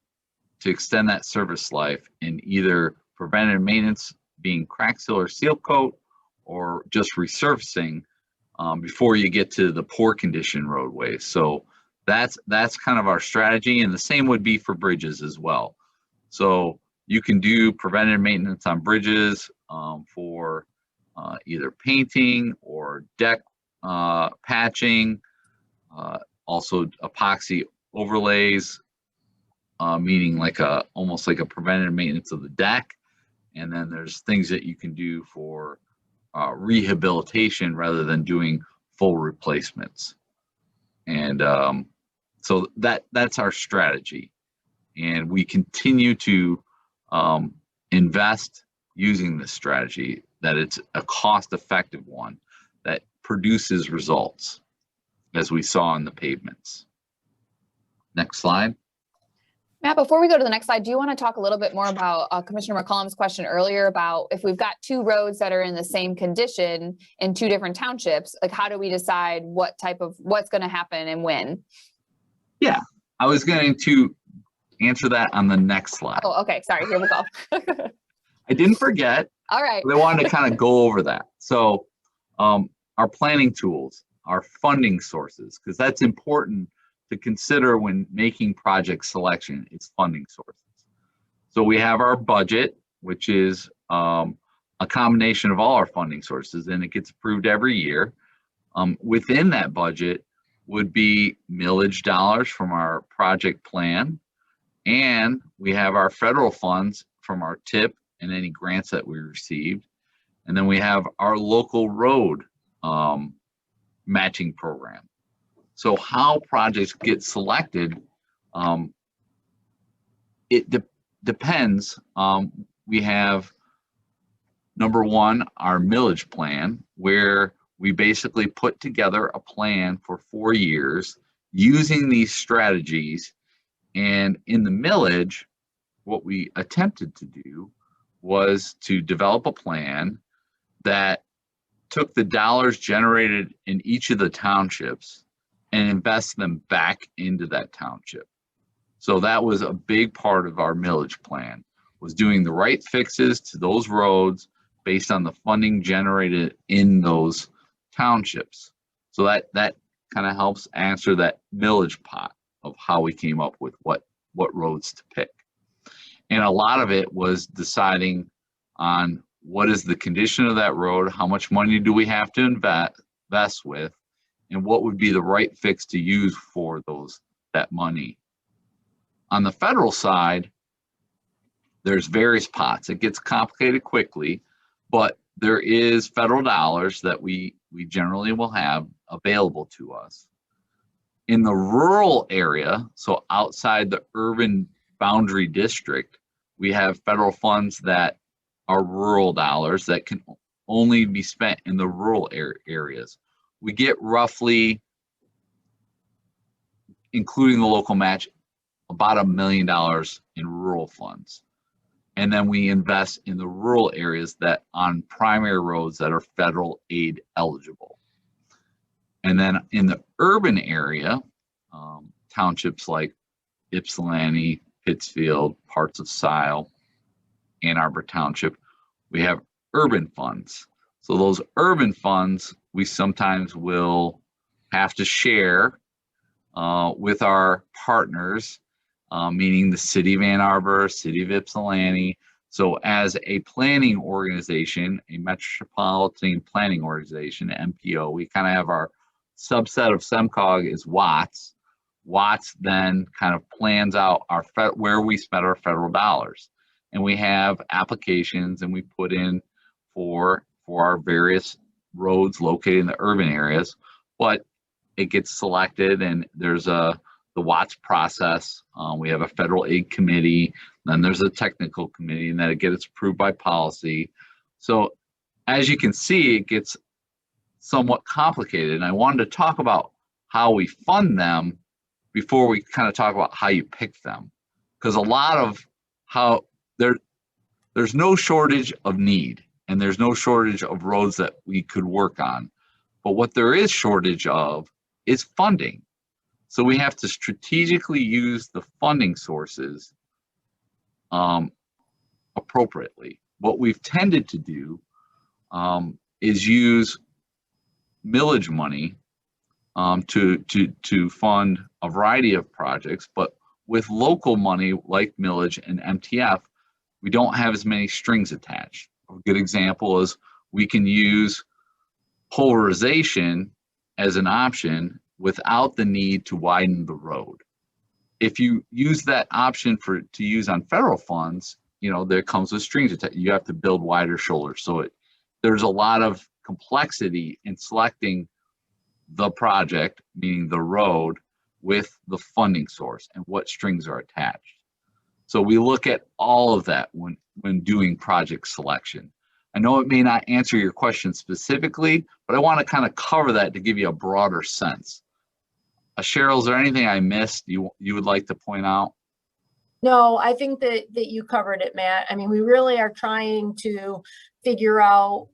to extend that service life in either preventative maintenance, being crack seal or seal coat, or just resurfacing before you get to the poor condition roadways. So that's kind of our strategy, and the same would be for bridges as well. So you can do preventative maintenance on bridges for either painting or deck patching, also epoxy overlays, meaning like almost like a preventative maintenance of the deck. And then there's things that you can do for rehabilitation rather than doing full replacements. And so that's our strategy. And we continue to invest using this strategy, that it's a cost-effective one that produces results, as we saw in the pavements. Next slide. Matt, before we go to the next slide, do you want to talk a little bit more about Commissioner McCollum's question earlier about if we've got 2 roads that are in the same condition in 2 different townships, like how do we decide what's going to happen and when? Yeah, I was going to answer that on the next slide. Oh, okay. Sorry. Here we go. I didn't forget. All right. But I wanted to kind of go over that. So our planning tools, our funding sources, because that's important to consider when making project selection, is funding sources. So we have our budget, which is a combination of all our funding sources, and it gets approved every year. Within that budget would be millage dollars from our project plan, and we have our federal funds from our TIP and any grants that we received. And then we have our local road matching program. So how projects get selected, it depends. We have, number one, our millage plan, where we basically put together a plan for 4 years using these strategies. And in the millage, what we attempted to do was to develop a plan that took the dollars generated in each of the townships and invest them back into that township. So that was a big part of our millage plan, was doing the right fixes to those roads based on the funding generated in those townships. So that kind of helps answer that millage pot of how we came up with what roads to pick. And a lot of it was deciding on what is the condition of that road, how much money do we have to invest with, and what would be the right fix to use for that money. On the federal side, there's various pots. It gets complicated quickly, but there is federal dollars that we generally will have available to us. In the rural area, so outside the urban boundary district, we have federal funds that are rural dollars that can only be spent in the rural areas. We get roughly, including the local match, about $1 million in rural funds. And then we invest in the rural areas that on primary roads that are federal aid eligible. And then in the urban area, townships like Ypsilanti, Pittsfield, parts of Sile, Ann Arbor Township, we have urban funds. So those urban funds, we sometimes will have to share with our partners, meaning the city of Ann Arbor, city of Ypsilanti. So as a planning organization, a metropolitan planning organization, MPO, we kind of have our subset of SEMCOG is Watts. Watts then kind of plans out our where we spend our federal dollars. And we have applications and we put in for our various roads located in the urban areas, but it gets selected and there's the Watts process. We have a federal aid committee, then there's a technical committee, and then it gets approved by policy. So as you can see, it gets somewhat complicated. And I wanted to talk about how we fund them before we kind of talk about how you pick them. Because a lot of how there's no shortage of need and there's no shortage of roads that we could work on. But what there is shortage of is funding. So we have to strategically use the funding sources appropriately. What we've tended to do is use millage money to fund a variety of projects, but with local money like millage and MTF, we don't have as many strings attached. A good example is we can use polarization as an option without the need to widen the road. If you use that option to use on federal funds, you know, there comes with strings attached. You have to build wider shoulders. So there's a lot of complexity in selecting the project, meaning the road, with the funding source and what strings are attached. So we look at all of that when doing project selection. I know it may not answer your question specifically, but I want to kind of cover that to give you a broader sense. Cheryl, is there anything I missed you would like to point out? No, I think that you covered it, Matt. I mean, we really are trying to figure out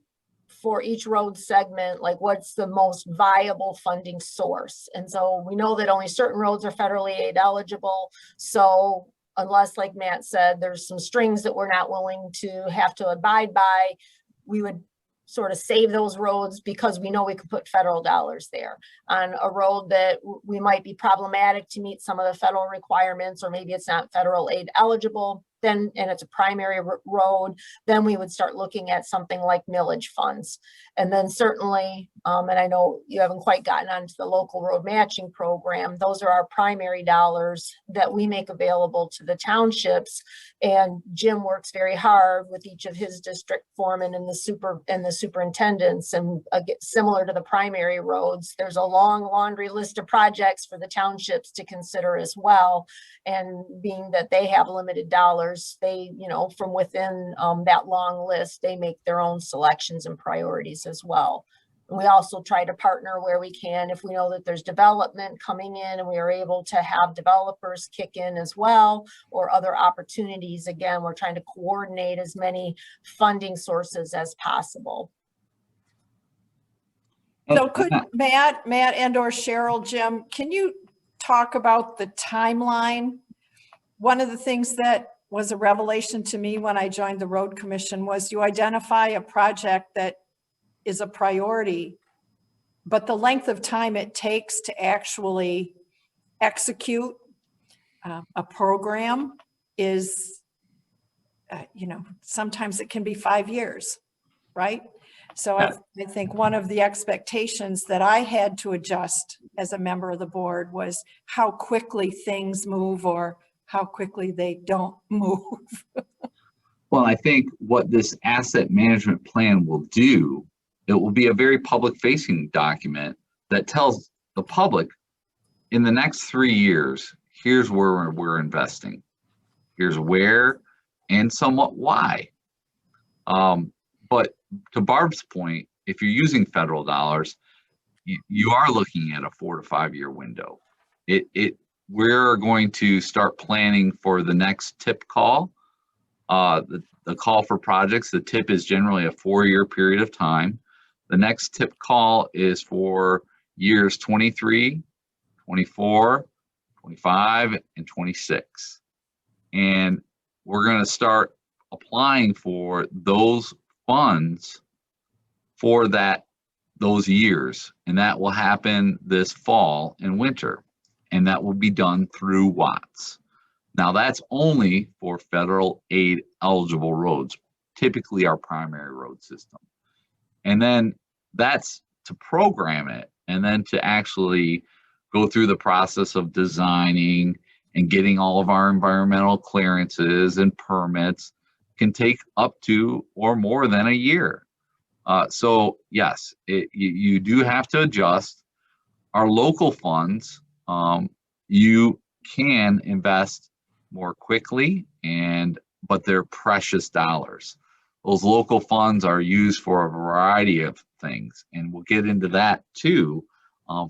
for each road segment, like what's the most viable funding source. And so we know that only certain roads are federally aid eligible. So unless, like Matt said, there's some strings that we're not willing to have to abide by, we would sort of save those roads because we know we could put federal dollars there. On a road that we might be problematic to meet some of the federal requirements, or maybe it's not federal aid eligible, then, and it's a primary road, then we would start looking at something like millage funds. And then certainly, and I know you haven't quite gotten onto the local road matching program, those are our primary dollars that we make available to the townships. And Jim works very hard with each of his district foremen and the superintendents. And similar to the primary roads, there's a long laundry list of projects for the townships to consider as well. And being that they have limited dollars, they, you know, from within that long list, they make their own selections and priorities as well. And we also try to partner where we can. If we know that there's development coming in and we are able to have developers kick in as well, or other opportunities, again, we're trying to coordinate as many funding sources as possible. So could Matt and or Cheryl, Jim, can you talk about the timeline? One of the things that was a revelation to me when I joined the Road Commission was you identify a project that is a priority, but the length of time it takes to actually execute a program is, you know, sometimes it can be 5 years, right? So I think one of the expectations that I had to adjust as a member of the board was how quickly things move or how quickly they don't move. Well, I think what this asset management plan will do, it will be a very public facing document that tells the public in the next 3 years, here's where we're investing. Here's where and somewhat why. But to Barb's point, if you're using federal dollars, you are looking at a 4 to 5 year window. We're going to start planning for the next tip call. The call for projects, the tip is generally a 4-year period of time. The next tip call is for years 23, 24, 25, and 26. And we're going to start applying for those funds for those years. And that will happen this fall and winter. And that will be done through Watts. Now that's only for federal aid eligible roads, typically our primary road system. And then that's to program it and then to actually go through the process of designing and getting all of our environmental clearances and permits can take up to or more than a year. So yes, you do have to adjust. Our local funds, you can invest more quickly, but they're precious dollars. Those local funds are used for a variety of things, and we'll get into that too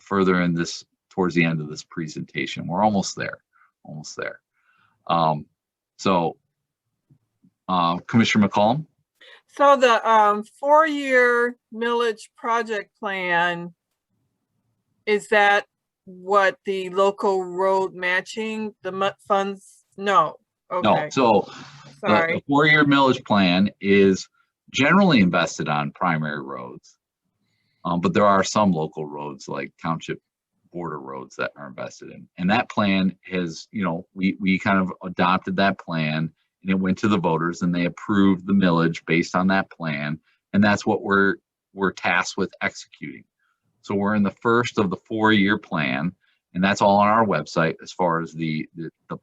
further in this towards the end of this presentation. We're almost there, Commissioner McCollum. So the 4-year millage project plan, is that what the local road matching the funds? No. Okay. No. So the 4-year millage plan is generally invested on primary roads, but there are some local roads like township border roads that are invested in. And that plan has, we kind of adopted that plan, and it went to the voters and they approved the millage based on that plan. And that's what we're tasked with executing. So we're in the first of the 4-year plan, and that's all on our website as far as the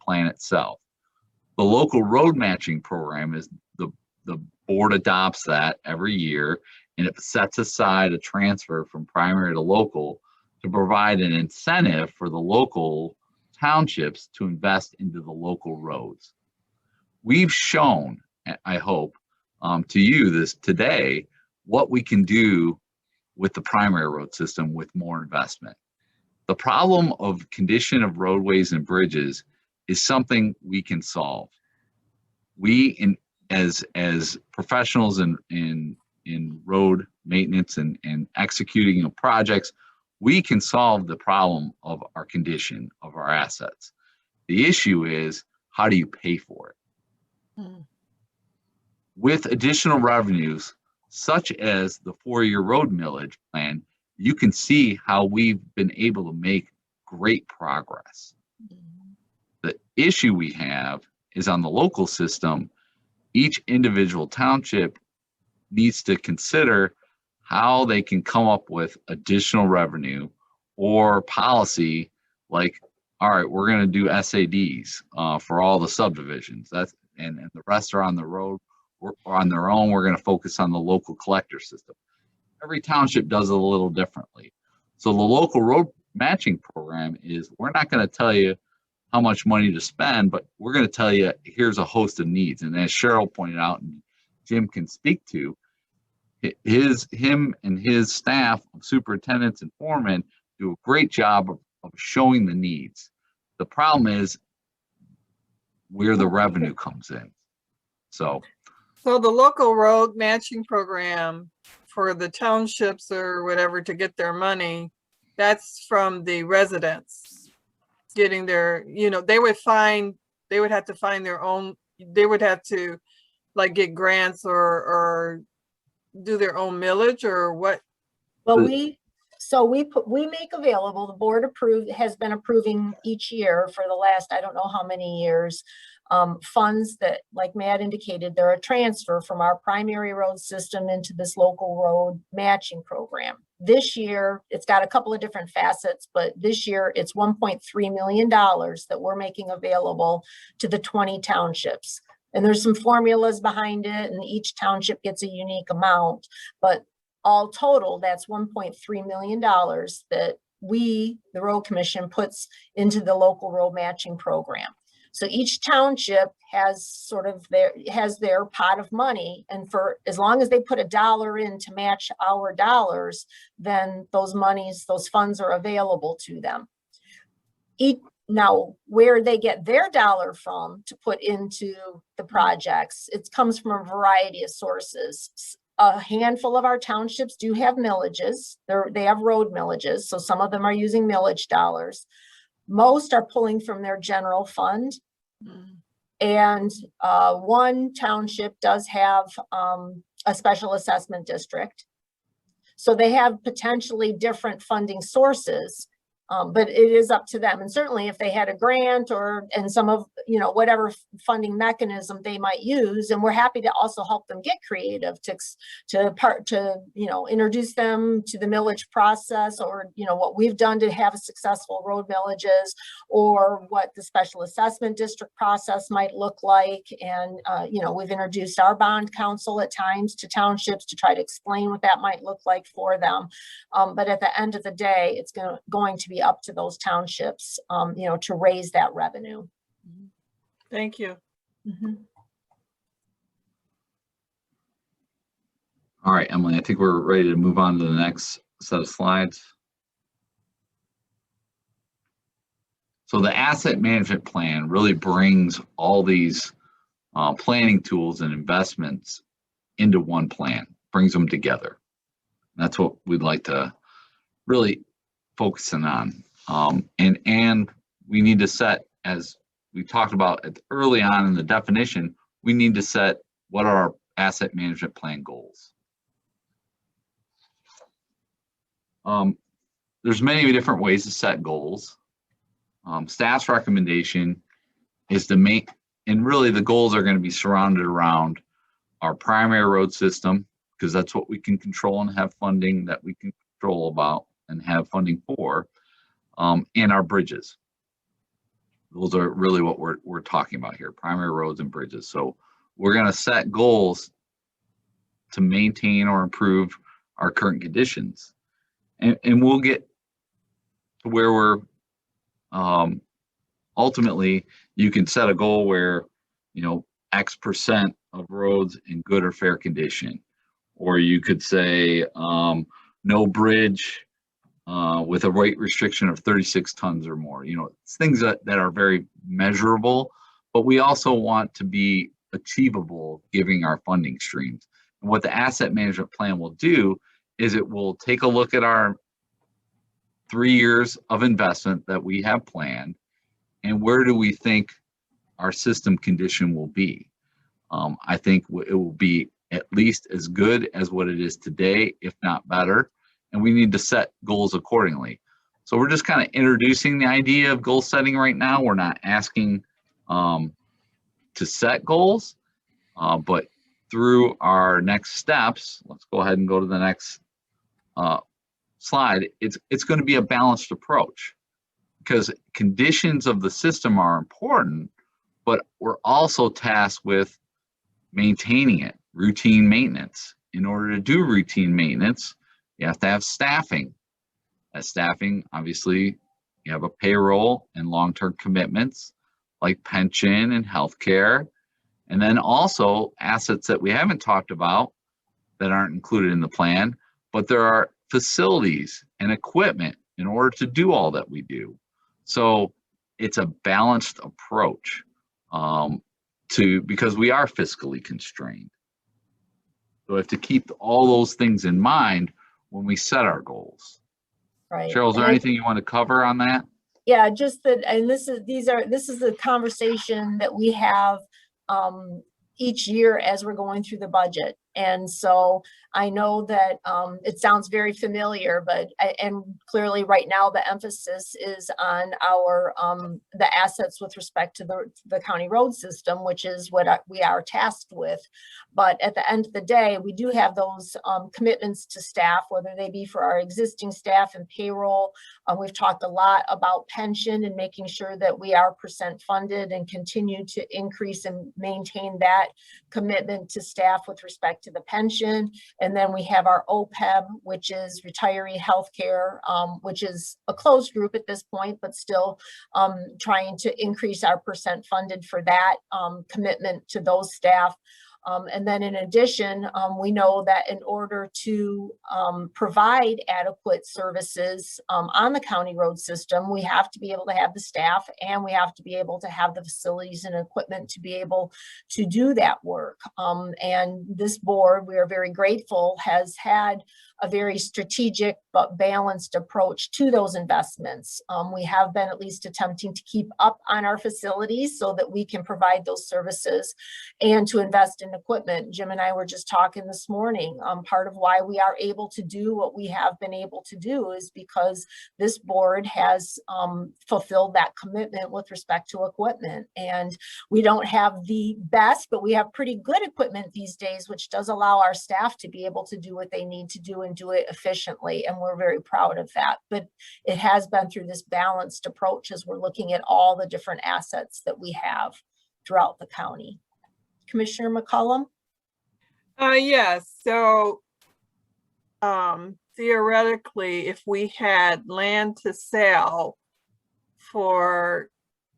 plan itself. The local road matching program is the board adopts that every year, and it sets aside a transfer from primary to local to provide an incentive for the local townships to invest into the local roads. We've shown, I hope, to you this today, what we can do with the primary road system with more investment. The problem of condition of roadways and bridges is something we can solve. We, as professionals in road maintenance and executing of projects, we can solve the problem of our condition of our assets. The issue is, how do you pay for it? With additional revenues, such as the 4-year road millage plan, you can see how we've been able to make great progress. The issue we have is on the local system, each individual township needs to consider how they can come up with additional revenue or policy like, all right, we're going to do SADs for all the subdivisions. And the rest are on the road or on their own. We're going to focus on the local collector system. Every township does it a little differently. So the local road matching program is, we're not going to tell you how much money to spend, but we're going to tell you, here's a host of needs. And as Cheryl pointed out, and Jim can speak to, him and his staff of superintendents and foremen do a great job of showing the needs. The problem is where the revenue comes in. So the local road matching program for the townships or whatever to get their money, that's from the residents getting their, they would have to find their own, they would have to like get grants or do their own millage or what? Well, we make available, the board has been approving each year for the last, I don't know how many years, funds that, like Matt indicated, they're a transfer from our primary road system into this local road matching program. This year, it's got a couple of different facets, but this year it's $1.3 million that we're making available to the 20 townships. And there's some formulas behind it, and each township gets a unique amount, but all total, that's $1.3 million that we, the road commission, puts into the local road matching program. So each township has sort of their pot of money, and for as long as they put $1 in to match our dollars, then those funds are available to them. Now, where they get their dollar from to put into the projects, it comes from a variety of sources. A handful of our townships do have millages. They have road millages, so some of them are using millage dollars. Most are pulling from their general fund. And one township does have a special assessment district. So they have potentially different funding sources. But it is up to them. And certainly if they had a grant and some of, whatever funding mechanism they might use, and we're happy to also help them get creative to introduce them to the millage process, or, what we've done to have a successful road millages, or what the special assessment district process might look like. And, we've introduced our bond counsel at times to townships to try to explain what that might look like for them. But at the end of the day, it's going to be up to those townships, to raise that revenue. Thank you. All right, Emily, I think we're ready to move on to the next set of slides. So the asset management plan really brings all these planning tools and investments into one plan, brings them together. That's what we'd like to really focusing on. And we need to set, as we talked about early on in the definition, we need to set what are our asset management plan goals. There's many different ways to set goals. Staff's recommendation is to make, and really the goals are going to be surrounded around our primary road system, because that's what we can control and have funding that we can control about and have funding for, and our bridges. Those are really what we're talking about here, primary roads and bridges. So we're going to set goals to maintain or improve our current conditions. And we'll get to where we're, ultimately, you can set a goal where, X% of roads in good or fair condition. Or you could say no bridge with a weight restriction of 36 tons or more. It's things that are very measurable, but we also want to be achievable given our funding streams. And what the asset management plan will do is it will take a look at our 3 years of investment that we have planned, and where do we think our system condition will be. I think it will be at least as good as what it is today, if not better. And we need to set goals accordingly. So we're just kind of introducing the idea of goal setting right now. We're not asking to set goals, but through our next steps, let's go ahead and go to the next slide. It's going to be a balanced approach, because conditions of the system are important, but we're also tasked with maintaining it, routine maintenance. In order to do routine maintenance, you have to have staffing. That staffing, obviously, you have a payroll and long-term commitments like pension and healthcare, and then also assets that we haven't talked about that aren't included in the plan, but there are facilities and equipment in order to do all that we do. So it's a balanced approach because we are fiscally constrained. So we have to keep all those things in mind when we set our goals. Right. Cheryl, is there anything you want to cover on that? Yeah, just that, and this is the conversation that we have each year as we're going through the budget. And so I know that it sounds very familiar, but and clearly right now the emphasis is on our the assets with respect to the county road system, which is what we are tasked with. But at the end of the day, we do have those commitments to staff, whether they be for our existing staff and payroll. We've talked a lot about pension and making sure that we are percent funded and continue to increase and maintain that commitment to staff with respect to the pension. And then we have our OPEB, which is retiree healthcare, which is a closed group at this point, but still trying to increase our percent funded for that commitment to those staff. And then in addition, we know that in order to provide adequate services on the county road system, we have to be able to have the staff and we have to be able to have the facilities and equipment to be able to do that work. And this board, we are very grateful, has had a very strategic but balanced approach to those investments. We have been at least attempting to keep up on our facilities so that we can provide those services and to invest in equipment. Jim and I were just talking this morning. Part of why we are able to do what we have been able to do is because this board has fulfilled that commitment with respect to equipment. And we don't have the best, but we have pretty good equipment these days, which does allow our staff to be able to do what they need to do and do it efficiently. And we're very proud of that. But it has been through this balanced approach as we're looking at all the different assets that we have throughout the county. Commissioner McCollum? Yes, so theoretically, if we had land to sell for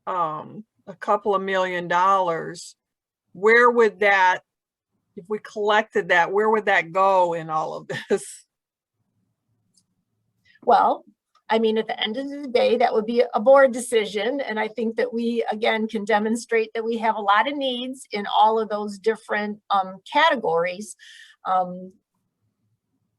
a couple of $1 million, where would that, if we collected that, where would that go in all of this? Well, I mean, at the end of the day, that would be a board decision. And I think that we, again, can demonstrate that we have a lot of needs in all of those different categories.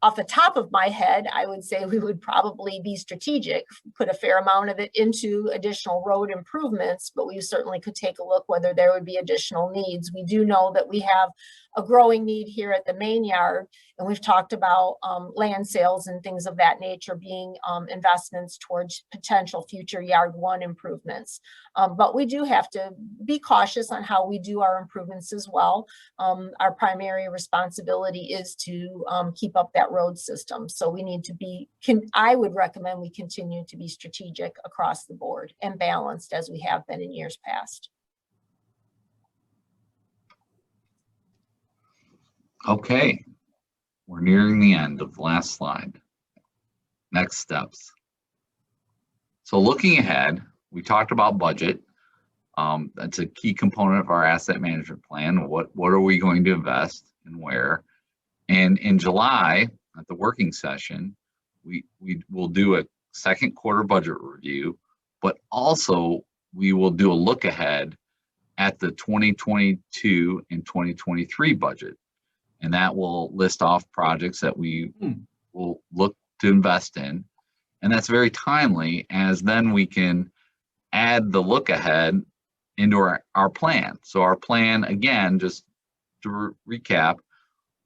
Off the top of my head, I would say we would probably be strategic, put a fair amount of it into additional road improvements, but we certainly could take a look whether there would be additional needs. We do know that we have a growing need here at the main yard, and we've talked about land sales and things of that nature being investments towards potential future yard one improvements. But we do have to be cautious on how we do our improvements as well. Our primary responsibility is to keep up that road system. So we need to be, I would recommend we continue to be strategic across the board and balanced as we have been in years past. Okay, we're nearing the end of the last slide. Next steps. So looking ahead, we talked about budget. That's a key component of our asset management plan. What are we going to invest and where? And in July, at the working session, we will do a second quarter budget review, but also we will do a look ahead at the 2022 and 2023 budget. And that will list off projects that we will look to invest in. And that's very timely, as then we can add the look ahead into our plan. So our plan, again, just to recap,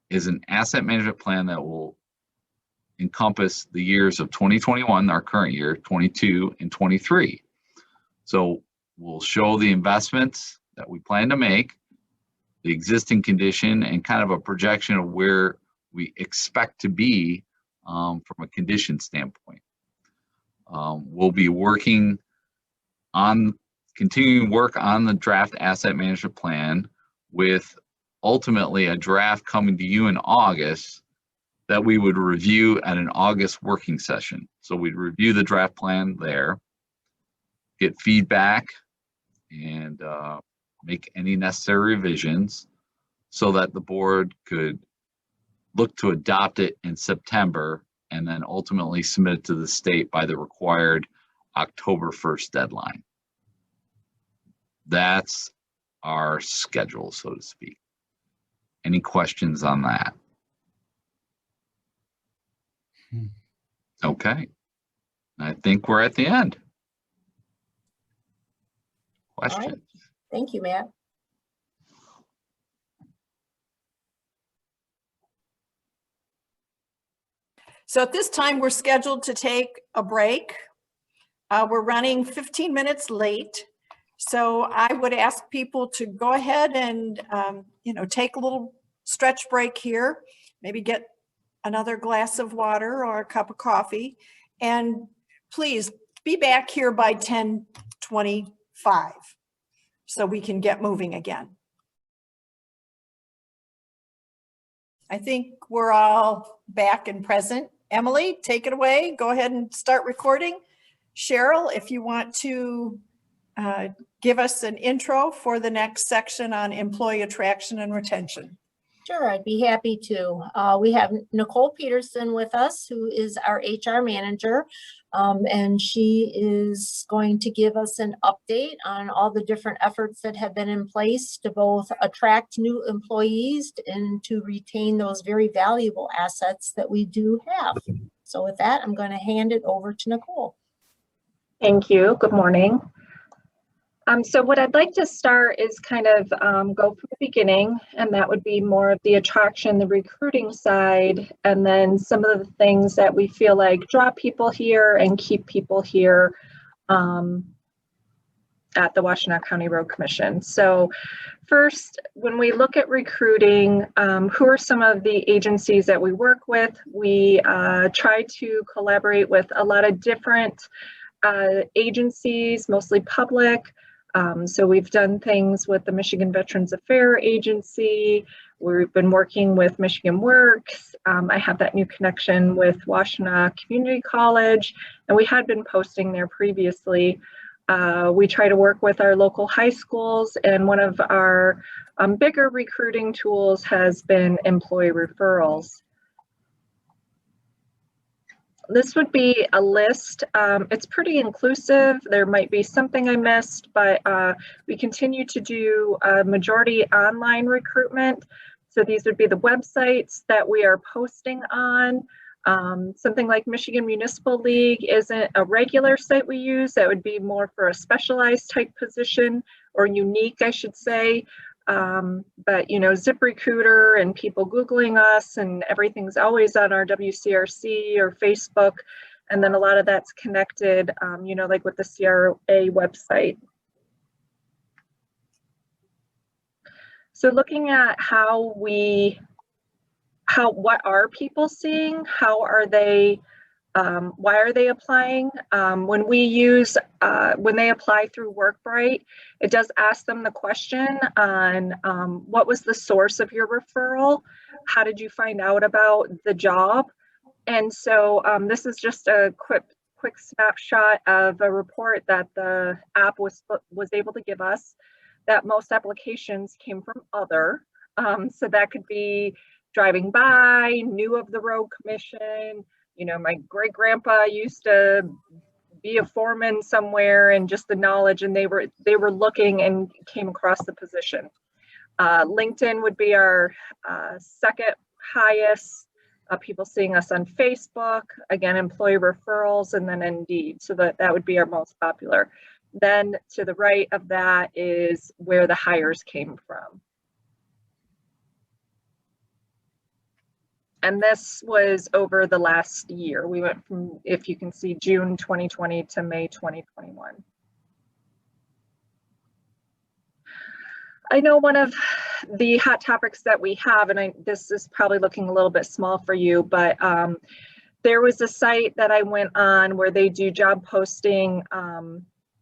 is an asset management plan that will encompass the years of 2021, our current year, 22 and 23. So we'll show the investments that we plan to make, the existing condition, and kind of a projection of where we expect to be from a condition standpoint. We'll be working on continuing work on the draft asset management plan, with ultimately a draft coming to you in August that we would review at an August working session. So we'd review the draft plan there, get feedback, and make any necessary revisions so that the board could look to adopt it in September and then ultimately submit it to the state by the required October 1st deadline. That's our schedule, so to speak. Any questions on that? Okay. I think we're at the end. Questions? Right. Thank you, Matt. So at this time, we're scheduled to take a break. We're running 15 minutes late. So I would ask people to go ahead and, take a little stretch break here, maybe get another glass of water or a cup of coffee. And please be back here by 10:25 so we can get moving again. I think we're all back and present. Emily, take it away. Go ahead and start recording. Cheryl, if you want to give us an intro for the next section on employee attraction and retention. Sure, I'd be happy to. We have Nicole Peterson with us, who is our HR manager, and she is going to give us an update on all the different efforts that have been in place to both attract new employees and to retain those very valuable assets that we do have. So with that, I'm going to hand it over to Nicole. Thank you. Good morning. So what I'd like to start is kind of go from the beginning, and that would be more of the attraction, the recruiting side, and then some of the things that we feel like draw people here and keep people here at the Washtenaw County Road Commission. So first, when we look at recruiting, who are some of the agencies that we work with? We try to collaborate with a lot of different agencies, mostly public. So we've done things with the Michigan Veterans Affairs Agency. We've been working with Michigan Works. I have that new connection with Washtenaw Community College, and we had been posting there previously. We try to work with our local high schools, and one of our bigger recruiting tools has been employee referrals. This would be a list. It's pretty inclusive. There might be something I missed, but we continue to do a majority online recruitment. So these would be the websites that we are posting on. Something like Michigan Municipal League isn't a regular site we use. That would be more for a specialized type position, or unique, I should say. But ZipRecruiter and people Googling us, and everything's always on our WCRC or Facebook. And then a lot of that's connected, like with the CRA website. So looking at what are people seeing? How are they, why are they applying? When they apply through WorkBright, it does ask them the question on what was the source of your referral? How did you find out about the job? And so this is just a quick snapshot of a report that the app was able to give us, that most applications came from other. So that could be driving by, knew of the road commission. My great grandpa used to be a foreman somewhere, and just the knowledge, and they were looking and came across the position. LinkedIn would be our second highest. People seeing us on Facebook, again, employee referrals, and then Indeed. So that would be our most popular. Then to the right of that is where the hires came from. And this was over the last year. We went from, if you can see, June 2020 to May 2021. I know one of the hot topics that we have, and this is probably looking a little bit small for you, but there was a site that I went on where they do job posting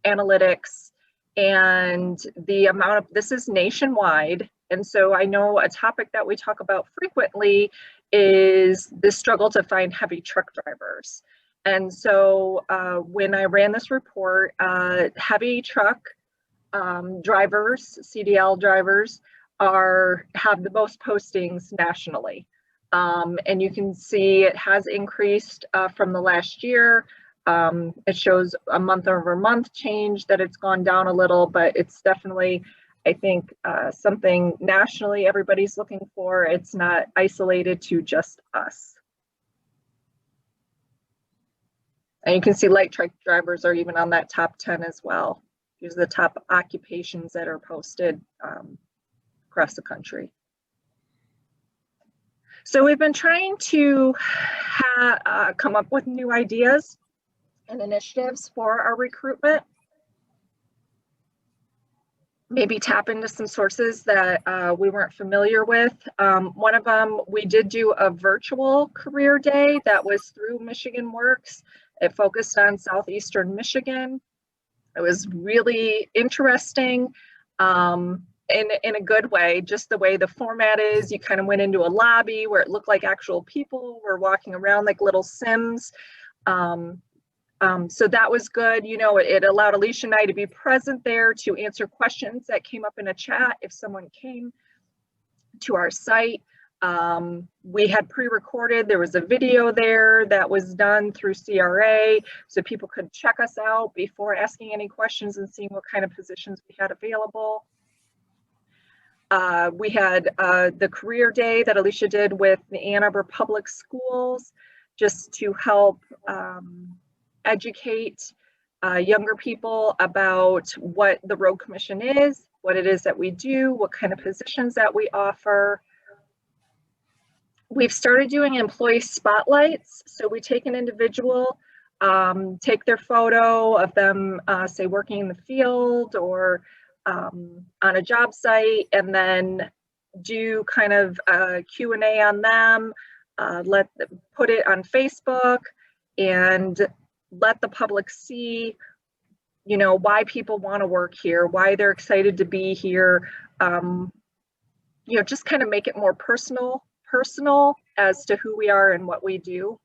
analytics, and the amount of, this is nationwide. And so I know a topic that we talk about frequently is the struggle to find heavy truck drivers. And so when I ran this report, heavy truck drivers, CDL drivers, have the most postings nationally. And you can see it has increased from the last year. It shows a month-over-month change that it's gone down a little, but it's definitely, I think, something nationally everybody's looking for. It's not isolated to just us. And you can see light truck drivers are even on that top 10 as well. These are the top occupations that are posted across the country. So we've been trying to come up with new ideas and initiatives for our recruitment. Maybe tap into some sources that we weren't familiar with. One of them, we did do a virtual career day that was through Michigan Works. It focused on Southeastern Michigan. It was really interesting in a good way, just the way the format is. You kind of went into a lobby where it looked like actual people were walking around like little Sims. So that was good. You know, it allowed Alicia and I to be present there to answer questions that came up in a chat if someone came to our site. We had pre-recorded, there was a video there that was done through CRA, so people could check us out before asking any questions and seeing what kind of positions we had available. We had the career day that Alicia did with the Ann Arbor Public Schools, just to help educate younger people about what the Road Commission is, what it is that we do, what kind of positions that we offer. We've started doing employee spotlights. So we take an individual, take their photo of them, say working in the field or on a job site, and then do kind of a Q&A on them, put it on Facebook and let the public see, you know, why people want to work here, why they're excited to be here. You know, just kind of make it more personal as to who we are and what we do.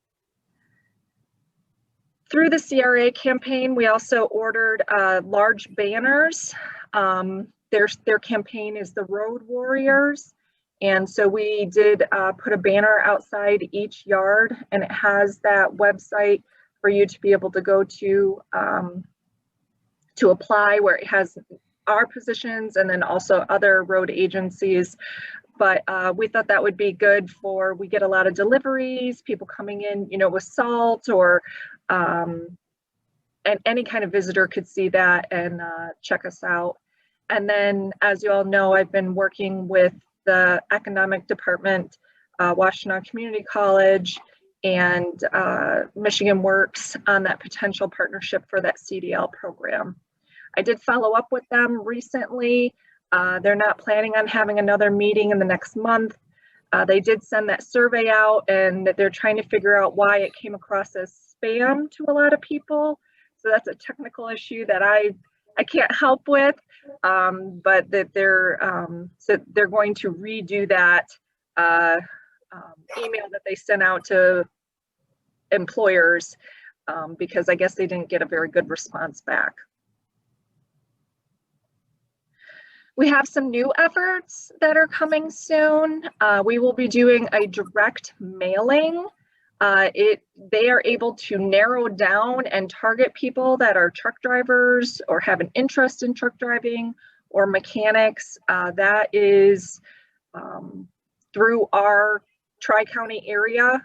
Through the CRA campaign, we also ordered large banners. Their campaign is the Road Warriors. And so we did put a banner outside each yard, and it has that website for you to be able to go to apply, where it has our positions and then also other road agencies. But we thought that would be good for, we get a lot of deliveries, people coming in, you know, with salt or, and any kind of visitor could see that and check us out. And then, as you all know, I've been working with the economic department, Washtenaw Community College, and Michigan Works on that potential partnership for that CDL program. I did follow up with them recently. They're not planning on having another meeting in the next month. They did send that survey out, and they're trying to figure out why it came across as spam to a lot of people. So that's a technical issue that I can't help with, but that so they're going to redo that email that they sent out to employers because I guess they didn't get a very good response back. We have some new efforts that are coming soon. We will be doing a direct mailing. They are able to narrow down and target people that are truck drivers or have an interest in truck driving or mechanics. That is through our Tri-County area.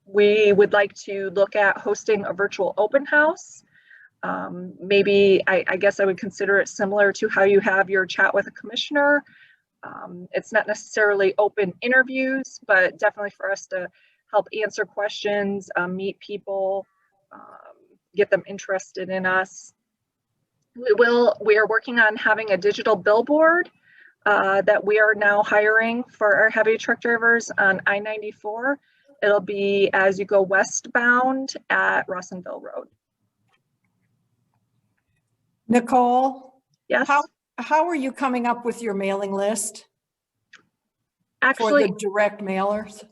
We would like to look at hosting a virtual open house. Maybe, I guess I would consider it similar to how you have your chat with a commissioner. It's not necessarily open interviews, but definitely for us to help answer questions, meet people, get them interested in us. We are working on having a digital billboard that we are now hiring for our heavy truck drivers on I-94. It'll be as you go westbound at Rossonville Road. Nicole? Yes. How are you coming up with your mailing list? Actually, for the direct mailers?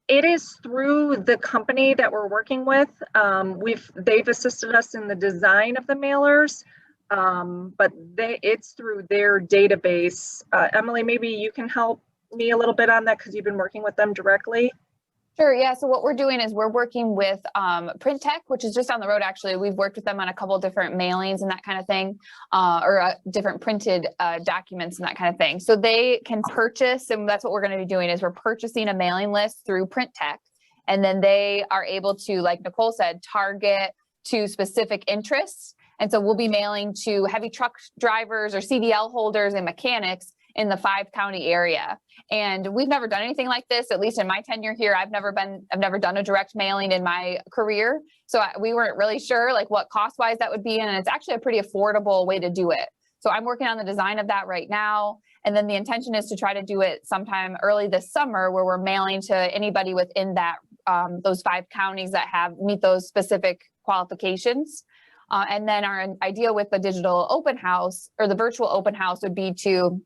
It is through the company that we're working with. They've assisted us in the design of the mailers, but it's through their database. Emily, maybe you can help me a little bit on that because you've been working with them directly. Sure. Yeah. So what we're doing is we're working with Print Tech, which is just down the road. Actually, we've worked with them on a couple of different mailings and that kind of thing, or different printed documents and that kind of thing. So they can purchase, and that's what we're going to be doing is we're purchasing a mailing list through Print Tech, and then they are able to, like Nicole said, target to specific interests. And so we'll be mailing to heavy truck drivers or CDL holders and mechanics in the 5-county area. And we've never done anything like this, at least in my tenure here. I've never done a direct mailing in my career. So we weren't really sure like what cost-wise that would be. And it's actually a pretty affordable way to do it. So I'm working on the design of that right now. And then the intention is to try to do it sometime early this summer, where we're mailing to anybody within that those 5 counties that meet those specific qualifications. And then our idea with the digital open house or the virtual open house would be to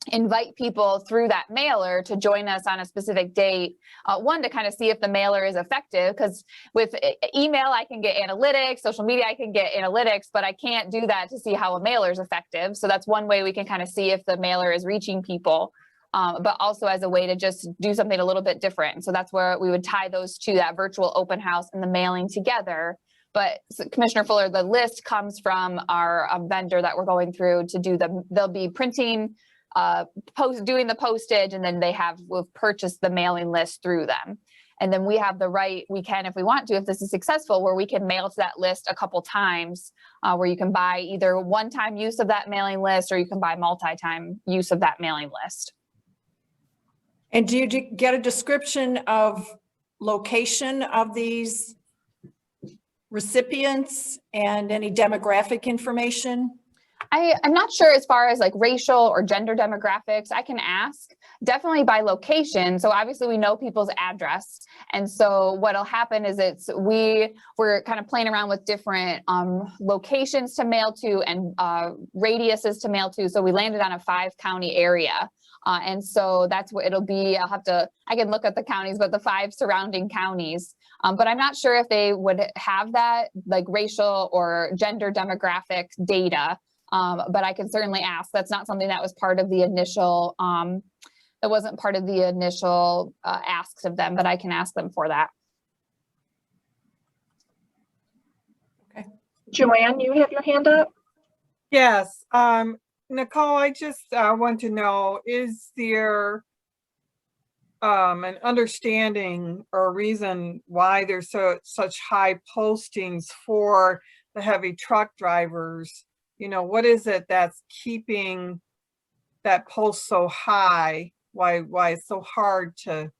invite people through that mailer to join us on a specific date. One, to kind of see if the mailer is effective, because with email, I can get analytics, social media, I can get analytics, but I can't do that to see how a mailer is effective. So that's one way we can kind of see if the mailer is reaching people, but also as a way to just do something a little bit different. And so that's where we would tie those two, that virtual open house and the mailing together. But Commissioner Fuller, the list comes from our vendor that we're going through to do they'll be printing, doing the postage, and then we've purchased the mailing list through them. And then we have the right, we can, if we want to, if this is successful, where we can mail to that list a couple times, where you can buy either one-time use of that mailing list, or you can buy multi-time use of that mailing list. And do you get a description of location of these recipients and any demographic information? I'm not sure as far as like racial or gender demographics. I can ask, definitely by location. So obviously we know people's address. And so what'll happen is we're kind of playing around with different locations to mail to and radiuses to mail to. So we landed on a 5-county area. And so that's what it'll be. I can look at the counties, but the 5 surrounding counties. But I'm not sure if they would have that like racial or gender demographic data. But I can certainly ask. That's not something that was part of the initial, that wasn't part of the initial asks of them, but I can ask them for that. Okay. Joanne, you have your hand up? Yes. Nicole, I just want to know, is there an understanding or a reason why there's such high postings for the heavy truck drivers? You know, what is it that's keeping that post so high? Why it's so hard to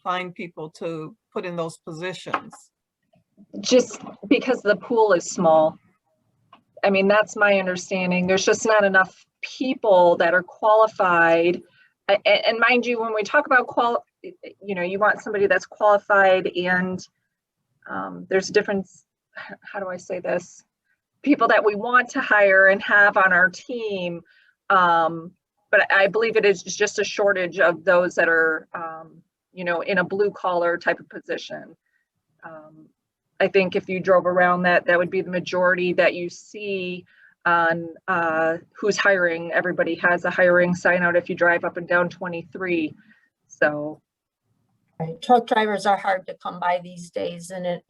find people to put in those positions? Just because the pool is small. I mean, that's my understanding. There's just not enough people that are qualified. And mind you, when we talk about you want somebody that's qualified, and there's a difference. How do I say this? People that we want to hire and have on our team. But I believe it is just a shortage of those that are, in a blue collar type of position. I think if you drove around that would be the majority that you see on who's hiring. Everybody has a hiring sign out if you drive up and down 23. So. Right. Truck drivers are hard to come by these days. And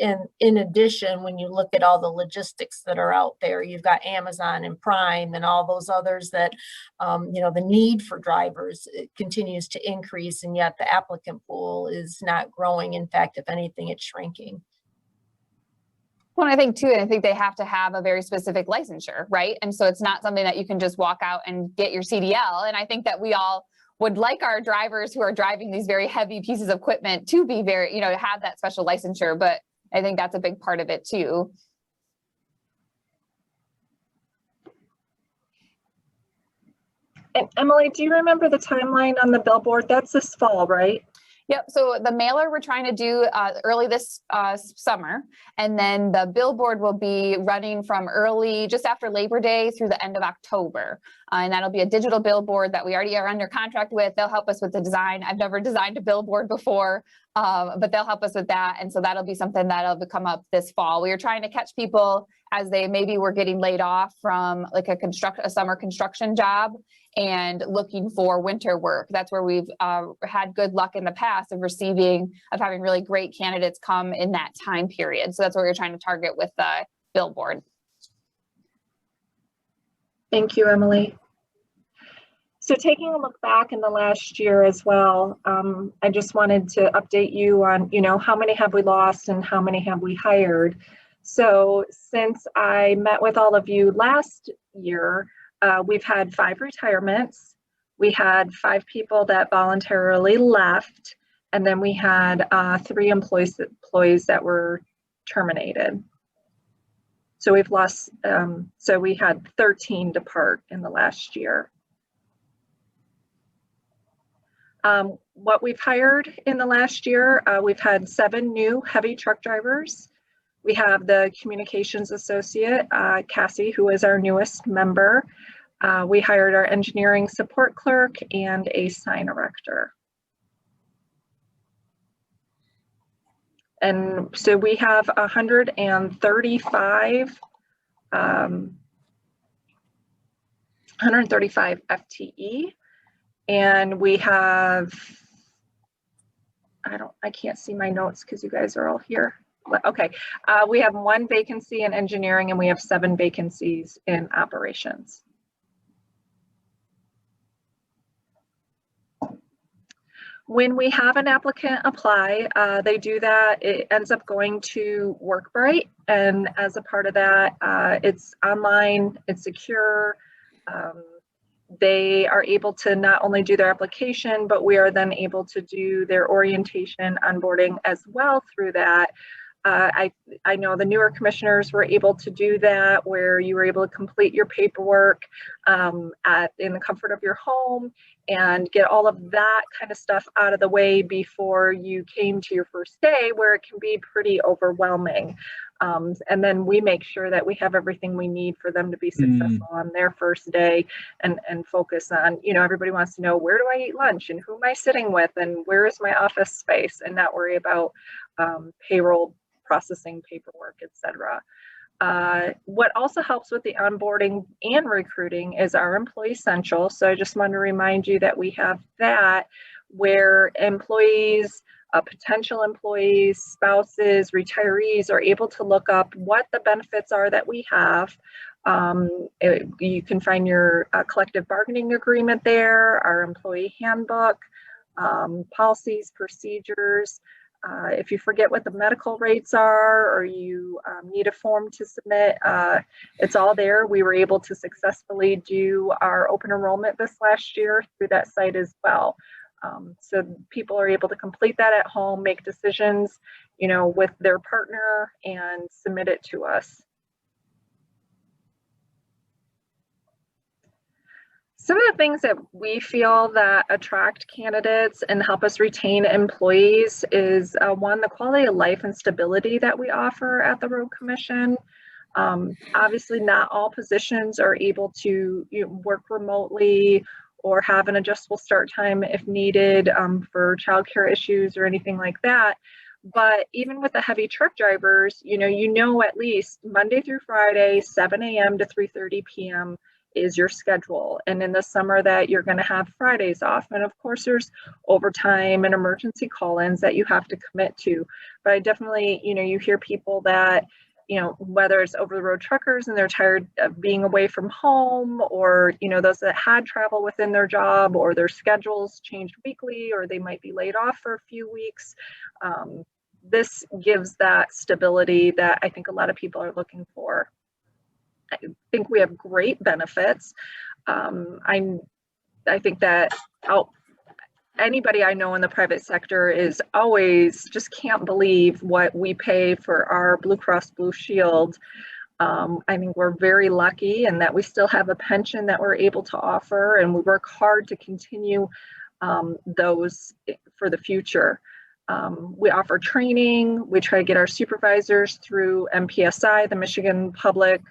in addition, when you look at all the logistics that are out there, you've got Amazon and Prime and all those others that, the need for drivers continues to increase, and yet the applicant pool is not growing. In fact, if anything, it's shrinking. Well, I think too, and I think they have to have a very specific licensure, right? And so it's not something that you can just walk out and get your CDL. And I think that we all would like our drivers who are driving these very heavy pieces of equipment to be very, have that special licensure, but I think that's a big part of it too. And Emily, do you remember the timeline on the billboard? That's this fall, right? Yep. So the mailer we're trying to do early this summer, and then the billboard will be running from just after Labor Day through the end of October. And that'll be a digital billboard that we already are under contract with. They'll help us with the design. I've never designed a billboard before, but they'll help us with that. And so that'll be something that'll come up this fall. We are trying to catch people as they maybe were getting laid off from like a summer construction job and looking for winter work. That's where we've had good luck in the past of having really great candidates come in that time period. So that's what we're trying to target with the billboard. Thank you, Emily. So taking a look back in the last year as well, I just wanted to update you on, how many have we lost and how many have we hired. So since I met with all of you last year, we've had 5 retirements. We had 5 people that voluntarily left, and then we had 3 employees that were terminated. So we've lost, so we had 13 depart in the last year. What we've hired in the last year, we've had 7 new heavy truck drivers. We have the communications associate, Cassie, who is our newest member. We hired our engineering support clerk and a sign erector. And so we have 135 FTE, and we have, I can't see my notes because you guys are all here. Okay, we have 1 vacancy in engineering, and we have 7 vacancies in operations. When we have an applicant apply, they do that, it ends up going to WorkBright, and as a part of that, it's online, it's secure. They are able to not only do their application, but we are then able to do their orientation, onboarding as well through that. I know the newer commissioners were able to do that, where you were able to complete your paperwork in the comfort of your home and get all of that kind of stuff out of the way before you came to your first day, where it can be pretty overwhelming. And then we make sure that we have everything we need for them to be successful on their first day, and focus on, you know, everybody wants to know, where do I eat lunch and who am I sitting with and where is my office space, and not worry about payroll processing, paperwork, etc. What also helps with the onboarding and recruiting is our Employee Central. So I just want to remind you that we have that, where employees, potential employees, spouses, retirees are able to look up what the benefits are that we have. You can find your collective bargaining agreement there, our employee handbook, policies, procedures. If you forget what the medical rates are, or you need a form to submit, it's all there. We were able to successfully do our open enrollment this last year through that site as well. So people are able to complete that at home, make decisions, you know, with their partner, and submit it to us. Some of the things that we feel that attract candidates and help us retain employees is one, the quality of life and stability that we offer at the Road Commission. Obviously, not all positions are able to work remotely or have an adjustable start time if needed for childcare issues or anything like that. But even with the heavy truck drivers, you know at least Monday through Friday, 7 a.m. to 3:30 p.m. is your schedule. And in the summer that you're going to have Fridays off. And of course, there's overtime and emergency call-ins that you have to commit to. But I definitely, you hear people that, whether it's over-the-road truckers and they're tired of being away from home, or, those that had travel within their job, or their schedules changed weekly, or they might be laid off for a few weeks. This gives that stability that I think a lot of people are looking for. I think we have great benefits. I think that anybody I know in the private sector is always just can't believe what we pay for our Blue Cross Blue Shield. I think we're very lucky in that we still have a pension that we're able to offer, and we work hard to continue those for the future. We offer training. We try to get our supervisors through MPSI, the Michigan Public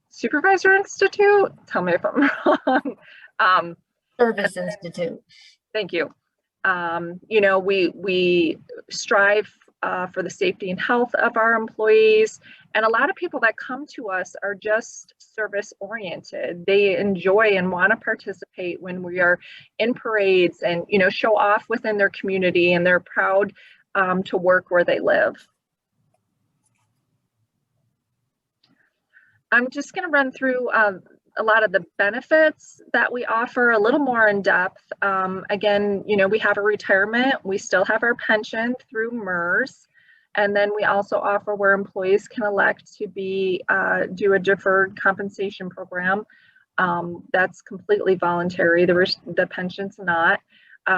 Supervisor Institute. Tell me if I'm wrong. Service Institute. Thank you. We strive for the safety and health of our employees, and a lot of people that come to us are just service oriented. They enjoy and want to participate when we are in parades and show off within their community, and they're proud to work where they live. I'm just going to run through a lot of the benefits that we offer a little more in depth. Again, we have a retirement. We still have our pension through MERS. And then we also offer where employees can elect to do a deferred compensation program. That's completely voluntary. The pension's not.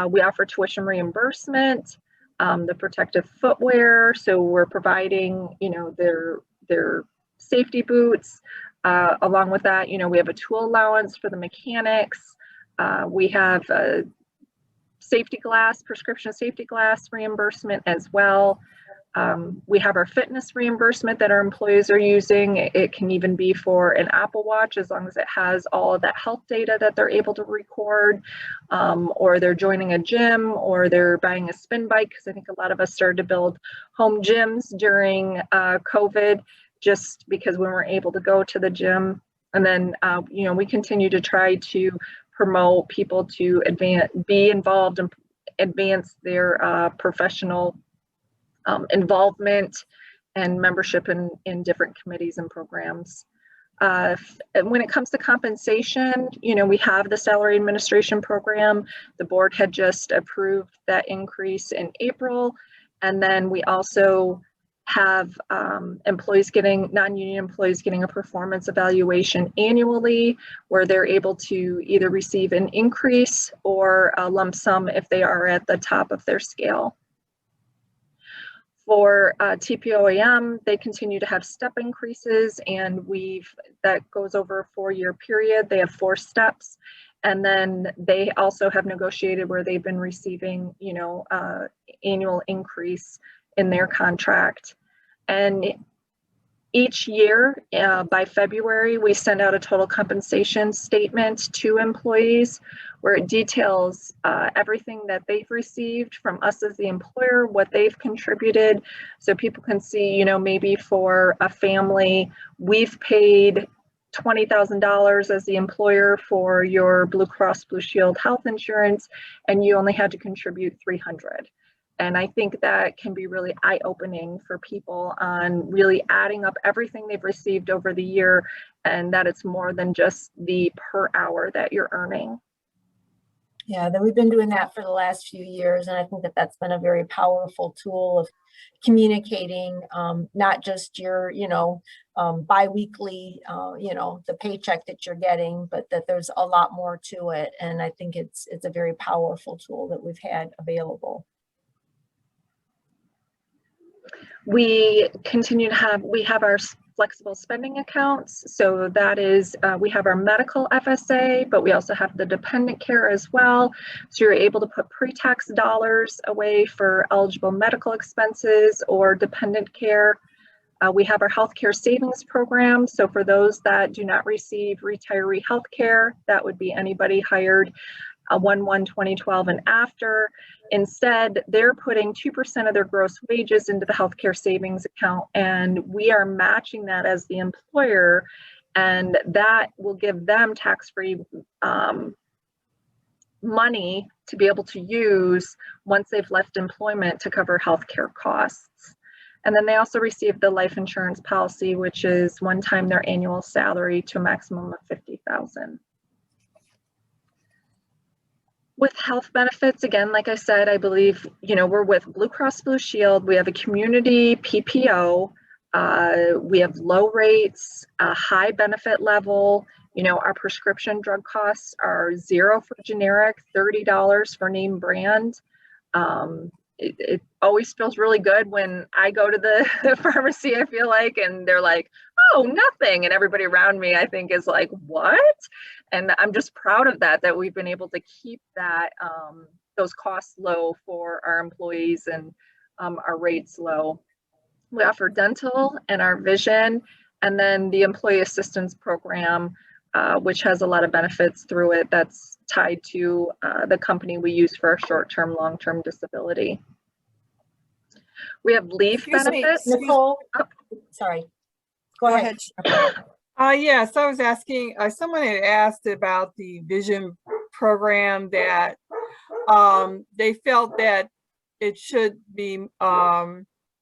We offer tuition reimbursement, the protective footwear. So we're providing, their safety boots. Along with that, we have a tool allowance for the mechanics. We have a prescription safety glass reimbursement as well. We have our fitness reimbursement that our employees are using. It can even be for an Apple Watch as long as it has all of that health data that they're able to record, or they're joining a gym, or they're buying a spin bike, because I think a lot of us started to build home gyms during COVID, just because we weren't able to go to the gym. And then, we continue to try to promote people to be involved and advance their professional involvement and membership in different committees and programs. When it comes to compensation, we have the salary administration program. The board had just approved that increase in April. And then we also have non-union employees getting a performance evaluation annually, where they're able to either receive an increase or a lump sum if they are at the top of their scale. For TPOAM, they continue to have step increases, and that goes over a 4-year period. They have 4 steps, and then they also have negotiated where they've been receiving, annual increase in their contract. And each year, by February, we send out a total compensation statement to employees where it details everything that they've received from us as the employer, what they've contributed. So people can see, maybe for a family, we've paid $20,000 as the employer for your Blue Cross Blue Shield health insurance, and you only had to contribute $300. And I think that can be really eye-opening for people on really adding up everything they've received over the year, and that it's more than just the per hour that you're earning. Yeah, we've been doing that for the last few years, and I think that that's been a very powerful tool of communicating, not just your, biweekly, the paycheck that you're getting, but that there's a lot more to it. And I think it's a very powerful tool that we've had available. We have our flexible spending accounts. So that is, we have our medical FSA, but we also have the dependent care as well. So you're able to put pre-tax dollars away for eligible medical expenses or dependent care. We have our healthcare savings program. So for those that do not receive retiree healthcare, that would be anybody hired 1/1/2012 and after. Instead, they're putting 2% of their gross wages into the healthcare savings account, and we are matching that as the employer, and that will give them tax-free money to be able to use once they've left employment to cover healthcare costs. And then they also receive the life insurance policy, which is one time their annual salary to a maximum of $50,000. With health benefits, again, like I said, I believe, we're with Blue Cross Blue Shield. We have a community PPO. We have low rates, a high benefit level. Our prescription drug costs are $0 for generic, $30 for name brand. It always feels really good when I go to the pharmacy, I feel like, and they're like, oh, nothing. And everybody around me, I think, is like, what? And I'm just proud of that we've been able to keep that, those costs low for our employees and our rates low. We offer dental and our vision, and then the employee assistance program, which has a lot of benefits through it that's tied to the company we use for our short-term, long-term disability. We have leave benefits. Nicole, sorry. Go ahead. Yes, I was asking, someone had asked about the vision program that they felt that it should be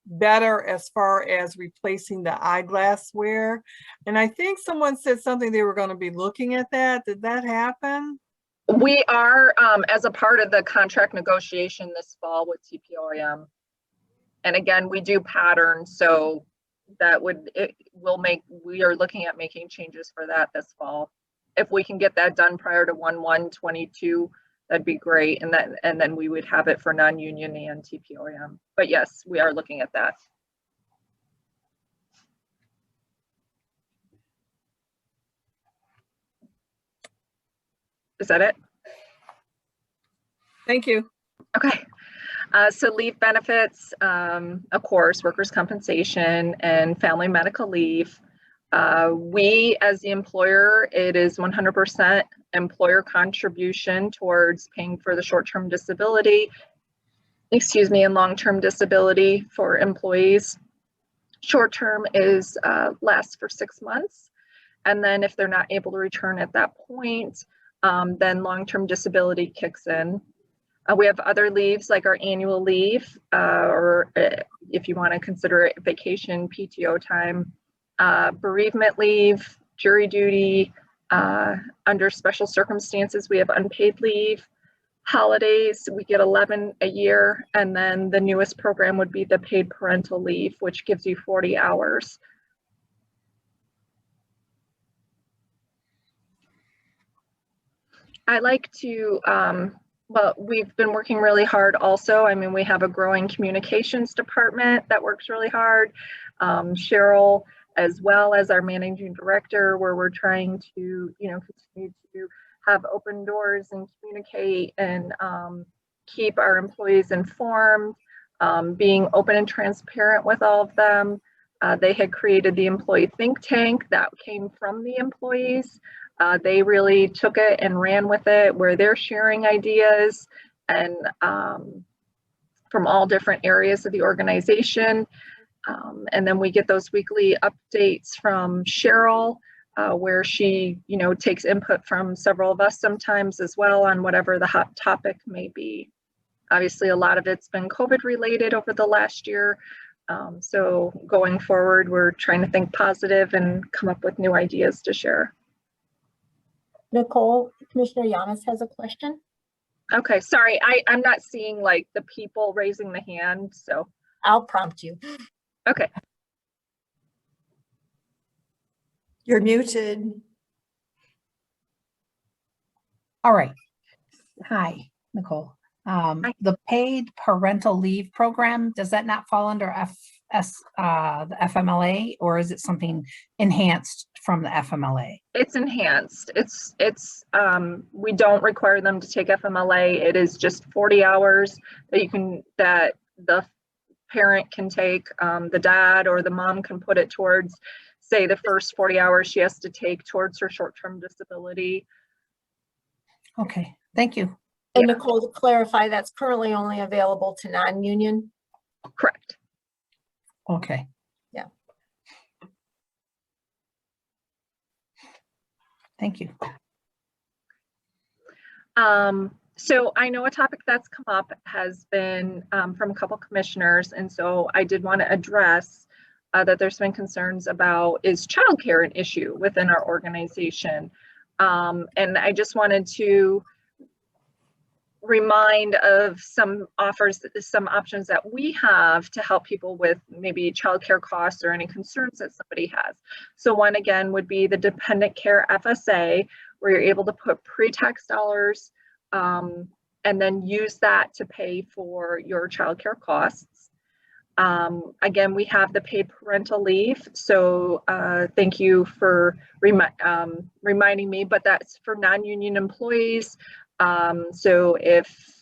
better as far as replacing the eyeglass wear. And I think someone said something they were going to be looking at that. Did that happen? We are, as a part of the contract negotiation this fall with TPOAM. And again, we do patterns, so we are looking at making changes for that this fall. if we can get that done prior to 1/1/22, that'd be great. And then we would have it for non-union and TPOM. But yes, we are looking at that. Is that it? Thank you. Okay. So leave benefits, of course, workers' compensation and family medical leave. We, as the employer, it is 100% employer contribution towards paying for the short-term disability, and long-term disability for employees. Short-term is lasts for 6 months. And then if they're not able to return at that point, then long-term disability kicks in. We have other leaves like our annual leave, or if you want to consider it vacation, PTO time, bereavement leave, jury duty. Under special circumstances, we have unpaid leave. Holidays, we get 11 a year. And then the newest program would be the paid parental leave, which gives you 40 hours. I like to, well, we've been working really hard also. I mean, we have a growing communications department that works really hard. Cheryl, as well as our managing director, where we're trying to, continue to have open doors and communicate and keep our employees informed, being open and transparent with all of them. They had created the employee think tank that came from the employees. They really took it and ran with it, where they're sharing ideas and from all different areas of the organization. And then we get those weekly updates from Cheryl, where she, takes input from several of us sometimes as well on whatever the hot topic may be. Obviously, a lot of it's been COVID related over the last year. So going forward, we're trying to think positive and come up with new ideas to share. Nicole, Commissioner Yamas has a question. Okay, sorry, I'm not seeing like the people raising the hand, so. I'll prompt you. Okay. You're muted. All right. Hi, Nicole. The paid parental leave program, does that not fall under the FMLA, or is it something enhanced from the FMLA? It's enhanced. We don't require them to take FMLA. It is just 40 hours that the parent can take. The dad or the mom can put it towards, say, the first 40 hours she has to take towards her short-term disability. Okay, thank you. And Nicole, to clarify, that's currently only available to non-union? Correct. Okay. Yeah. Thank you. So I know a topic that's come up has been from a couple commissioners, and so I did want to address that there's been concerns about, is childcare an issue within our organization? And I just wanted to remind of some options that we have to help people with maybe childcare costs or any concerns that somebody has. So one, again, would be the dependent care FSA, where you're able to put pre-tax dollars and then use that to pay for your childcare costs. Again, we have the paid parental leave. So thank you for reminding me, but that's for non-union employees. So if,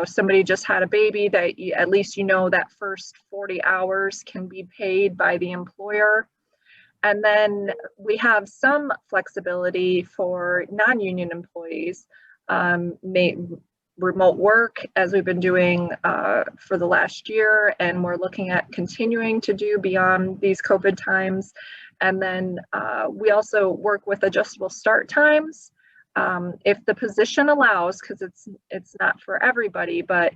somebody just had a baby, that at least that first 40 hours can be paid by the employer. And then we have some flexibility for non-union employees, remote work, as we've been doing for the last year, and we're looking at continuing to do beyond these COVID times. And then we also work with adjustable start times. If the position allows, because it's not for everybody, but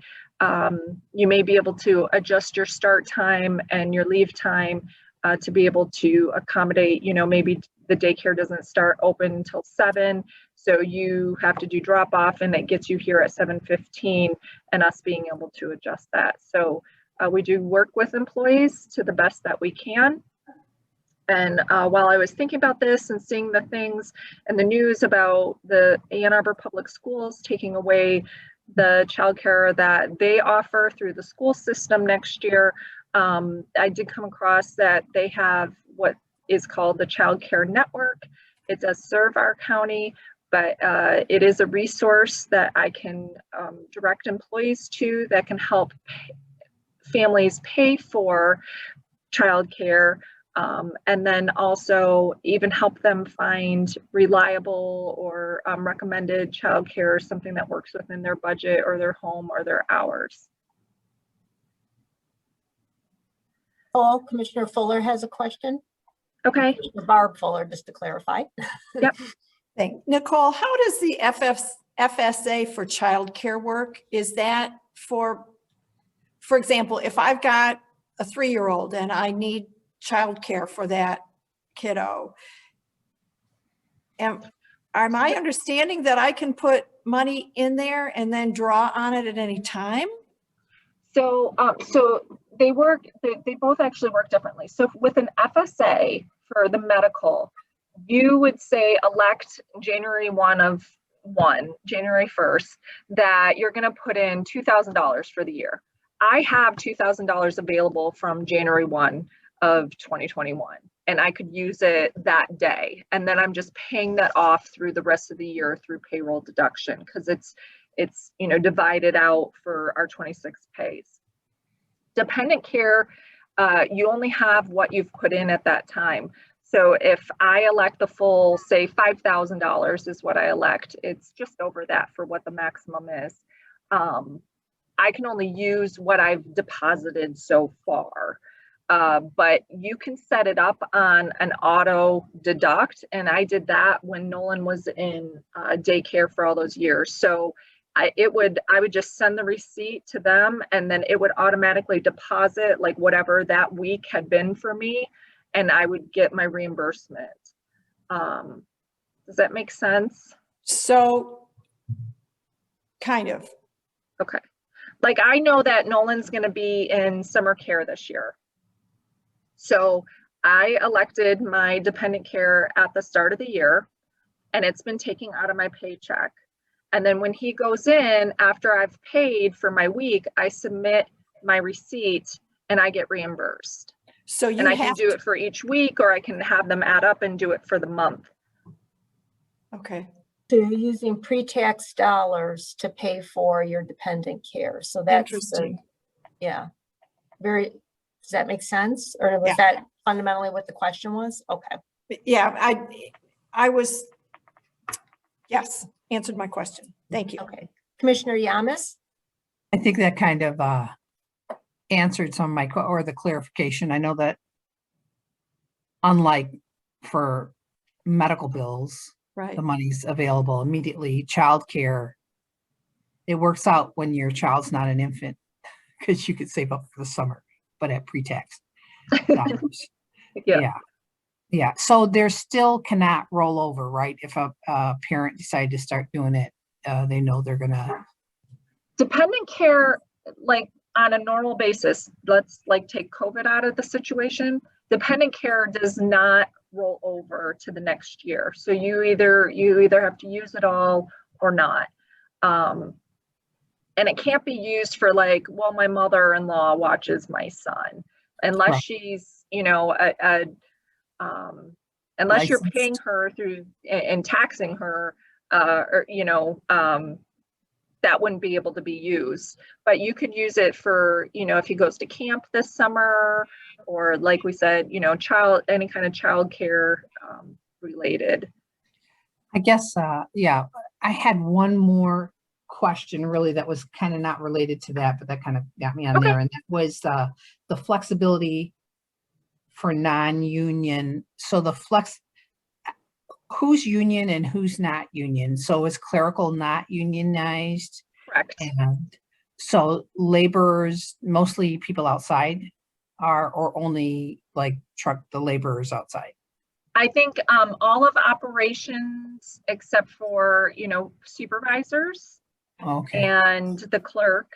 you may be able to adjust your start time and your leave time to be able to accommodate, maybe the daycare doesn't start open until 7, so you have to do drop off and it gets you here at 7:15, and us being able to adjust that. So we do work with employees to the best that we can. And while I was thinking about this and seeing the things and the news about the Ann Arbor Public Schools taking away the childcare that they offer through the school system next year, I did come across that they have what is called the Child Care Network. It does serve our county, but it is a resource that I can direct employees to that can help families pay for childcare, and then also even help them find reliable or recommended childcare, something that works within their budget or their home or their hours. Oh, Commissioner Fuller has a question. Okay. Barb Fuller, just to clarify. Yep. Thank Nicole. How does the FSA for childcare work? Is that for example, if I've got a 3-year-old and I need childcare for that kiddo, am I understanding that I can put money in there and then draw on it at any time? So, they work, they both actually work differently. So with an FSA for the medical, you would say elect January 1, January 1st, that you're going to put in $2,000 for the year. I have $2,000 available from January 1 of 2021, and I could use it that day. And then I'm just paying that off through the rest of the year through payroll deduction, because it's divided out for our 26 pays. Dependent care, you only have what you've put in at that time. So if I elect the full, say $5,000 is what I elect, it's just over that for what the maximum is. I can only use what I've deposited so far, but you can set it up on an auto deduct. And I did that when Nolan was in daycare for all those years. So I would just send the receipt to them, and then it would automatically deposit like whatever that week had been for me, and I would get my reimbursement. Does that make sense? So, kind of. Okay. Like I know that Nolan's going to be in summer care this year. So I elected my dependent care at the start of the year, and it's been taken out of my paycheck. And then when he goes in, after I've paid for my week, I submit my receipt and I get reimbursed. So you and I can do it for each week, or I can have them add up and do it for the month. Okay. So you're using pre-tax dollars to pay for your dependent care. So that's interesting. Yeah. Does that make sense? Or was that fundamentally what the question was? Okay. Yeah, I was, yes, answered my question. Thank you. Okay. Commissioner Yamas? I think that kind of answered some of my, or the clarification. I know that unlike for medical bills, right, the money's available immediately. Childcare, it works out when your child's not an infant because you could save up for the summer, but at pre-tax dollars. Yeah. So there still cannot roll over, right? If a parent decided to start doing it, they know they're gonna. Dependent care, like on a normal basis, let's like take COVID out of the situation. Dependent care does not roll over to the next year. So you either have to use it all or not. And it can't be used for like, well, my mother-in-law watches my son, unless she's, unless you're paying her through and taxing her, that wouldn't be able to be used. But you could use it for, if he goes to camp this summer, or like we said, any kind of child care related. I guess, I had one more question really that was kind of not related to that, but that kind of got me on there. And that was the flexibility for non-union. So who's union and who's not union? So is clerical not unionized? Correct. And so laborers, mostly people outside or only like the laborers outside? I think all of operations except for, supervisors and the clerk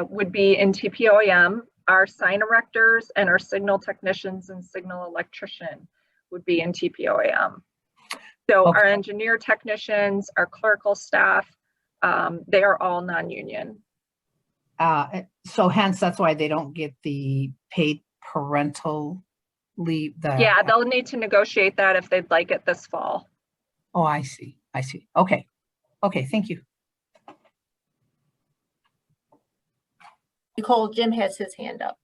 would be in TPOEM, our sign erectors and our signal technicians and signal electrician. would be in TPOAM. So Okay. our engineer technicians, our clerical staff, they are all non-union. So hence, that's why they don't get the paid parental leave. Yeah, they'll need to negotiate that if they'd like it this fall. Oh, I see. I see. Okay. Okay, thank you. Nicole, Jim has his hand up.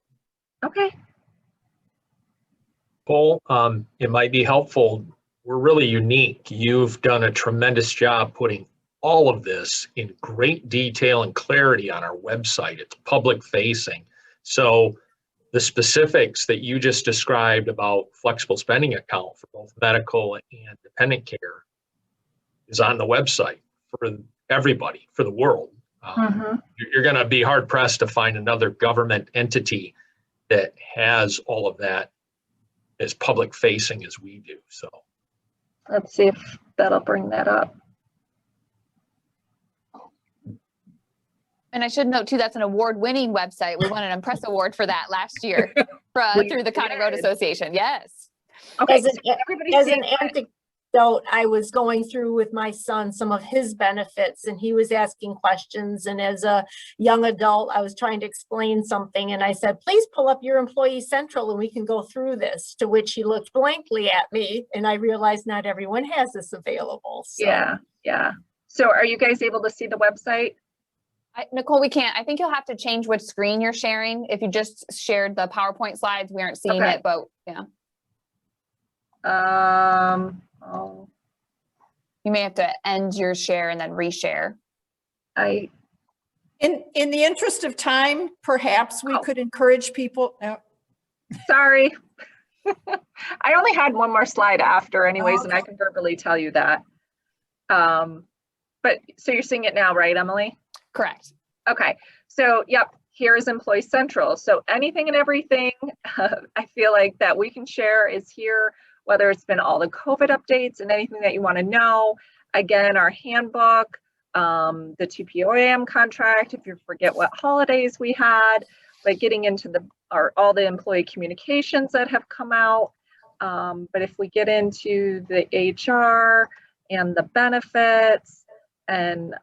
Okay. Paul, it might be helpful. We're really unique. You've done a tremendous job putting all of this in great detail and clarity on our website. It's public facing. So the specifics that you just described about flexible spending account for both medical and dependent care is on the website for everybody, for the world. You're going to be hard pressed to find another government entity that has all of that as public facing as we do. So Let's see if that'll bring that up. And I should note too, that's an award-winning website. We won an Impress Award for that last year through the County Road Association. Yes. Okay. As an anecdote, I was going through with my son some of his benefits, and he was asking questions. And as a young adult, I was trying to explain something, and I said, "Please pull up your Employee Central, and we can go through this." To which he looked blankly at me, and I realized not everyone has this available. So. Yeah, yeah. So are you guys able to see the website? Nicole, we can't. I think you'll have to change which screen you're sharing. If you just shared the PowerPoint slides, we aren't seeing it, but yeah. Oh, You may have to end your share and then reshare. In the interest of time, perhaps we could encourage people. Sorry. I only had one more slide after anyways, and I can verbally tell you that. But so you're seeing it now, right, Emily? Correct. Okay. So, yep, here is Employee Central. So anything and everything I feel like that we can share is here, whether it's been all the COVID updates and anything that you want to know. Again, our handbook, the TPOAM contract, if you forget what holidays we had, like getting into all the employee communications that have come out. But if we get into the HR and the benefits and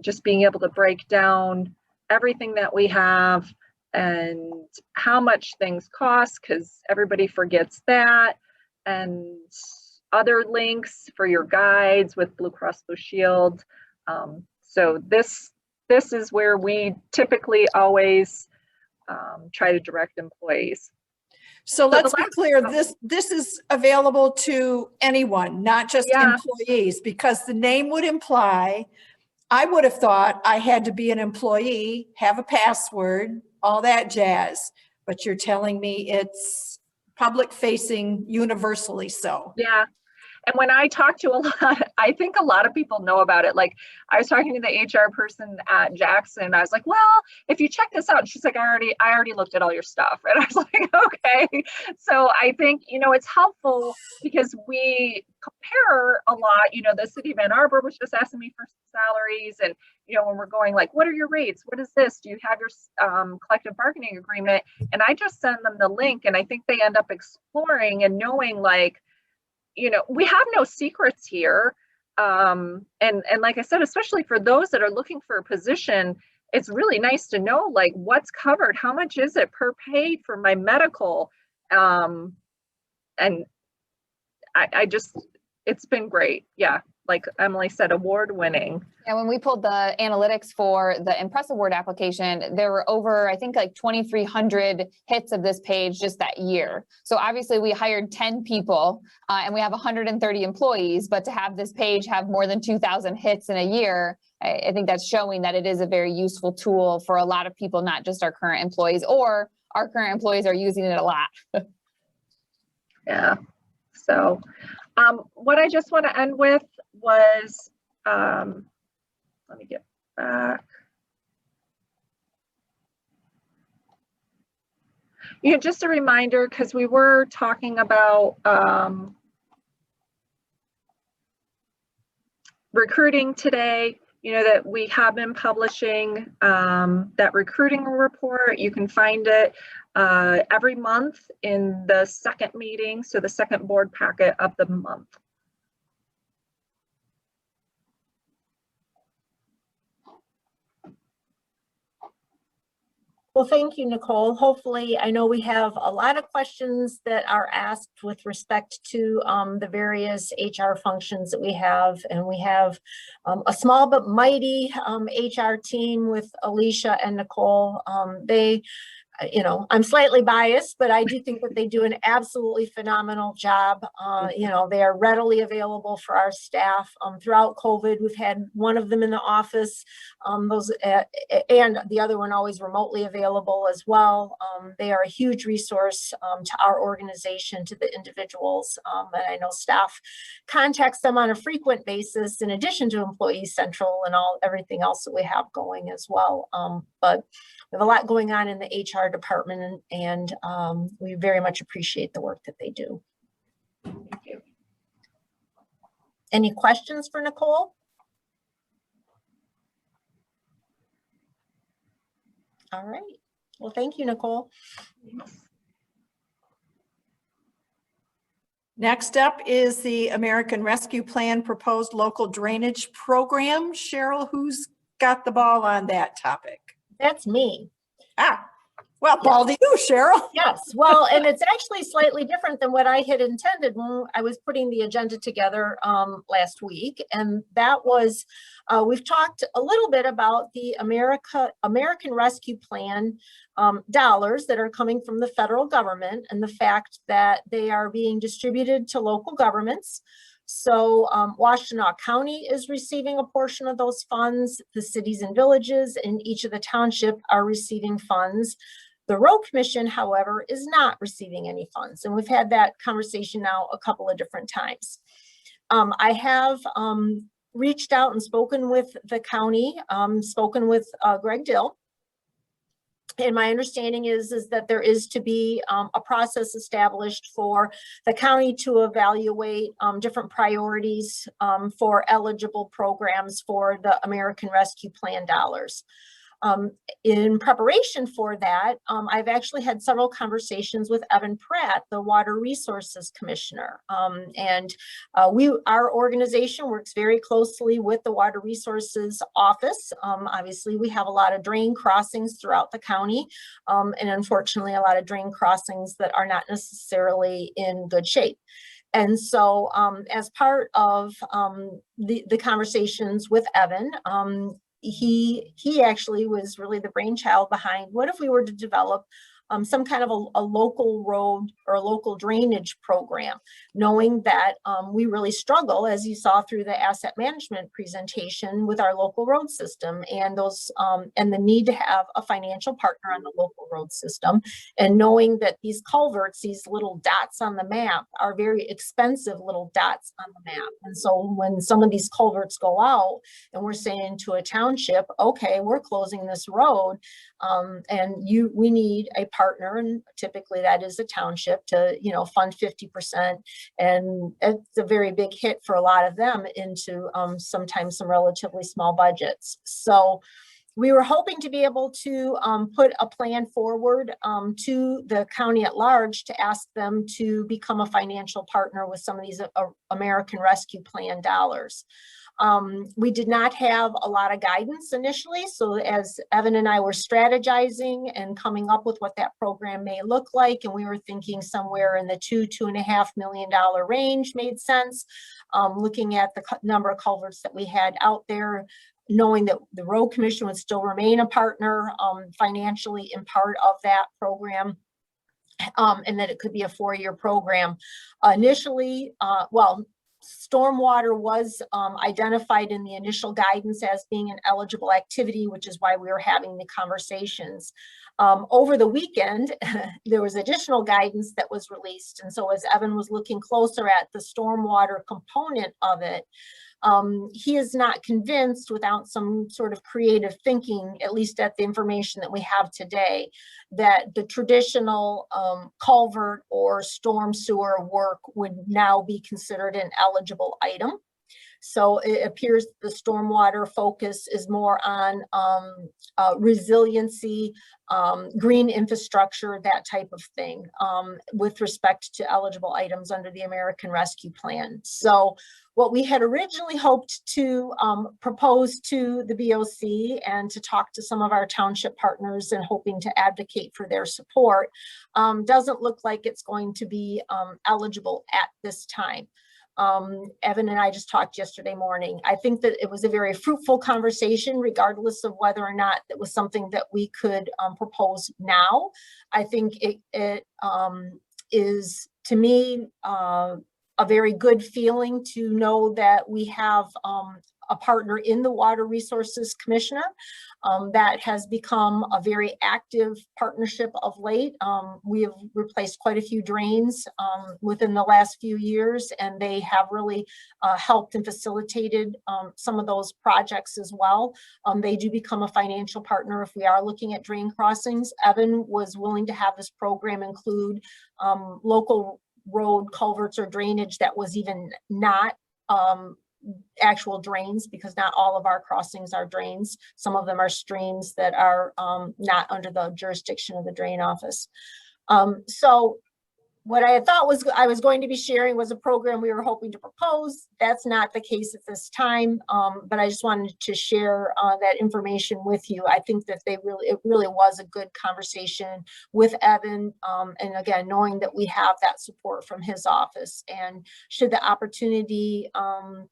just being able to break down everything that we have and how much things cost, because everybody forgets that, and other links for your guides with Blue Cross Blue Shield. So this is where we typically always try to direct employees. So let's be clear, this is available to anyone, not just employees, because the name would imply, I would have thought I had to be an employee, have a password, all that jazz, but you're telling me it's public facing universally so. Yeah. And when I talk to a lot, I think a lot of people know about it. Like I was talking to the HR person at Jackson. I was like, well, if you check this out, and she's like, I already looked at all your stuff. And I was like, okay. So I think, it's helpful because we compare a lot. The city of Ann Arbor was just asking me for salaries. And, when we're going like, what are your rates? What is this? Do you have your collective bargaining agreement? And I just send them the link. And I think they end up exploring and knowing like, we have no secrets here. And like I said, especially for those that are looking for a position, it's really nice to know like what's covered, how much is it per paid for my medical. And I just, it's been great. Yeah. Like Emily said, award winning. And when we pulled the analytics for the Impress Award application, there were over, I think like 2,300 hits of this page just that year. So obviously we hired 10 people and we have 130 employees, but to have this page have more than 2,000 hits in a year, I think that's showing that it is a very useful tool for a lot of people, not just our current employees, or our current employees are using it a lot. Yeah. So what I just want to end with was, let me get back. Just a reminder, because we were talking about recruiting today. you know, that we have been publishing that recruiting report. You can find it every month in the second meeting, so the second board packet of the month. Well, thank you, Nicole. Hopefully, I know we have a lot of questions that are asked with respect to the various HR functions that we have. And we have a small but mighty HR team with Alicia and Nicole. You know, I'm slightly biased, but I do think that they do an absolutely phenomenal job. You know, they are readily available for our staff. Throughout COVID, we've had one of them in the office, and the other one always remotely available as well. They are a huge resource to our organization, to the individuals, and I know staff contacts them on a frequent basis, in addition to Employee Central and everything else that we have going as well. But we have a lot going on in the HR department, and we very much appreciate the work that they do. Thank you. Any questions for Nicole? All right. Well, thank you, Nicole. Next up is the American Rescue Plan Proposed Local Drainage Program. Cheryl, who's got the ball on that topic? That's me. Well, ball to you, Cheryl. Yes, well, and it's actually slightly different than what I had intended when I was putting the agenda together last week. And that was, we've talked a little bit about the American Rescue Plan dollars that are coming from the federal government, and the fact that they are being distributed to local governments. So Washtenaw County is receiving a portion of those funds. The cities and villages in each of the township are receiving funds. The Road Commission, however, is not receiving any funds. And we've had that conversation now a couple of different times. I have reached out and spoken with the county, spoken with Greg Dill. And my understanding is that there is to be a process established for the county to evaluate different priorities for eligible programs for the American Rescue Plan dollars. In preparation for that, I've actually had several conversations with Evan Pratt, the Water Resources Commissioner. Our organization works very closely with the Water Resources Office. Obviously, we have a lot of drain crossings throughout the county, and unfortunately, a lot of drain crossings that are not necessarily in good shape. And so as part of the conversations with Evan, he actually was really the brainchild behind what if we were to develop some kind of a local road or a local drainage program, knowing that we really struggle, as you saw through the asset management presentation, with our local road system, and those and the need to have a financial partner on the local road system, and knowing that these culverts, these little dots on the map, are very expensive little dots on the map. And so when some of these culverts go out and we're saying to a township, okay, we're closing this road, and we need a partner, and typically that is a township, to fund 50%, and it's a very big hit for a lot of them into sometimes some relatively small budgets. So we were hoping to be able to put a plan forward to the county at large to ask them to become a financial partner with some of these American Rescue Plan dollars. We did not have a lot of guidance initially. So as Evan and I were strategizing and coming up with what that program may look like, and we were thinking somewhere in the $2.5 million range made sense. Looking at the number of culverts that we had out there, knowing that the Road Commission would still remain a partner financially in part of that program. And that it could be a 4-year program. Initially, stormwater was identified in the initial guidance as being an eligible activity, which is why we were having the conversations. Over the weekend, there was additional guidance that was released. And so as Evan was looking closer at the stormwater component of it, he is not convinced, without some sort of creative thinking, at least at the information that we have today, that the traditional culvert or storm sewer work would now be considered an eligible item. So it appears the stormwater focus is more on resiliency, green infrastructure, that type of thing, with respect to eligible items under the American Rescue Plan. So what we had originally hoped to propose to the BOC and to talk to some of our township partners and hoping to advocate for their support doesn't look like it's going to be eligible at this time. Evan and I just talked yesterday morning. I think that it was a very fruitful conversation, regardless of whether or not it was something that we could propose now. I think it is, to me, a very good feeling to know that we have a partner in the Water Resources Commissioner that has become a very active partnership of late. We have replaced quite a few drains within the last few years, and they have really helped and facilitated some of those projects as well. They do become a financial partner if we are looking at drain crossings. Evan was willing to have this program include local road culverts or drainage that was even not actual drains, because not all of our crossings are drains. Some of them are streams that are not under the jurisdiction of the drain office. So what I thought I was going to be sharing was a program we were hoping to propose. That's not the case at this time, but I just wanted to share that information with you. I think that it really was a good conversation with Evan, and again, knowing that we have that support from his office. And should the opportunity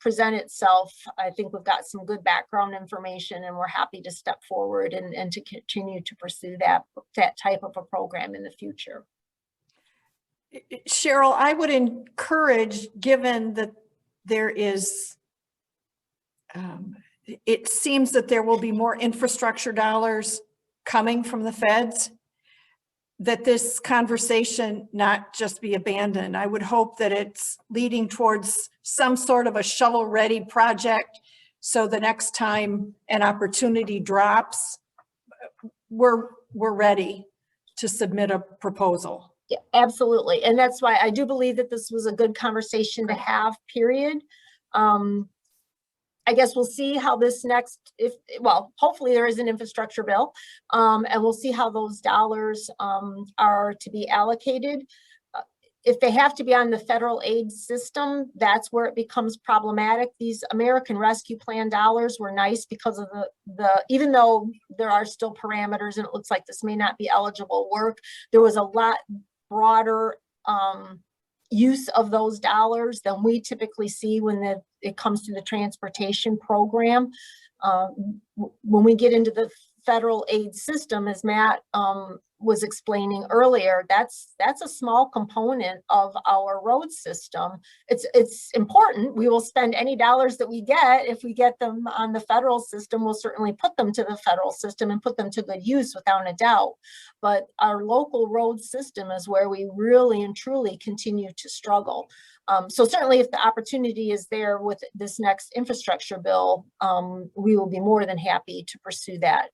present itself, I think we've got some good background information, and we're happy to step forward and to continue to pursue that type of a program in the future. Cheryl, I would encourage, given that there is, it seems that there will be more infrastructure dollars coming from the feds, that this conversation not just be abandoned. I would hope that it's leading towards some sort of a shovel-ready project, so the next time an opportunity drops, we're ready to submit a proposal. Yeah, absolutely. And that's why I do believe that this was a good conversation to have, period. I guess we'll see how this hopefully there is an infrastructure bill, and we'll see how those dollars are to be allocated. If they have to be on the federal aid system, that's where it becomes problematic. These American Rescue Plan dollars were nice because of even though there are still parameters and it looks like this may not be eligible work, there was a lot broader use of those dollars than we typically see when it comes to the transportation program. When we get into the federal aid system, as Matt was explaining earlier, that's a small component of our road system. It's important. We will spend any dollars that we get. If we get them on the federal system, we'll certainly put them to the federal system and put them to good use without a doubt. But our local road system is where we really and truly continue to struggle. So certainly if the opportunity is there with this next infrastructure bill, we will be more than happy to pursue that.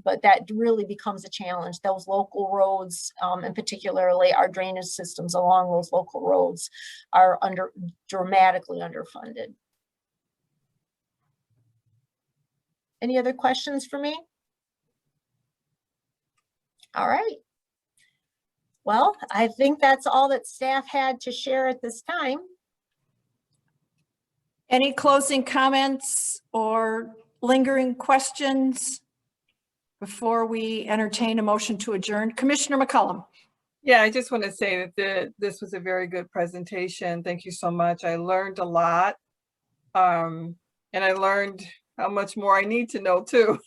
But that really becomes a challenge. Those local roads, and particularly our drainage systems along those local roads, are dramatically underfunded. Any other questions for me? All right. Well, I think that's all that staff had to share at this time. Any closing comments or lingering questions before we entertain a motion to adjourn? Commissioner McCollum. Yeah, I just want to say that this was a very good presentation. Thank you so much. I learned a lot. And I learned how much more I need to know too.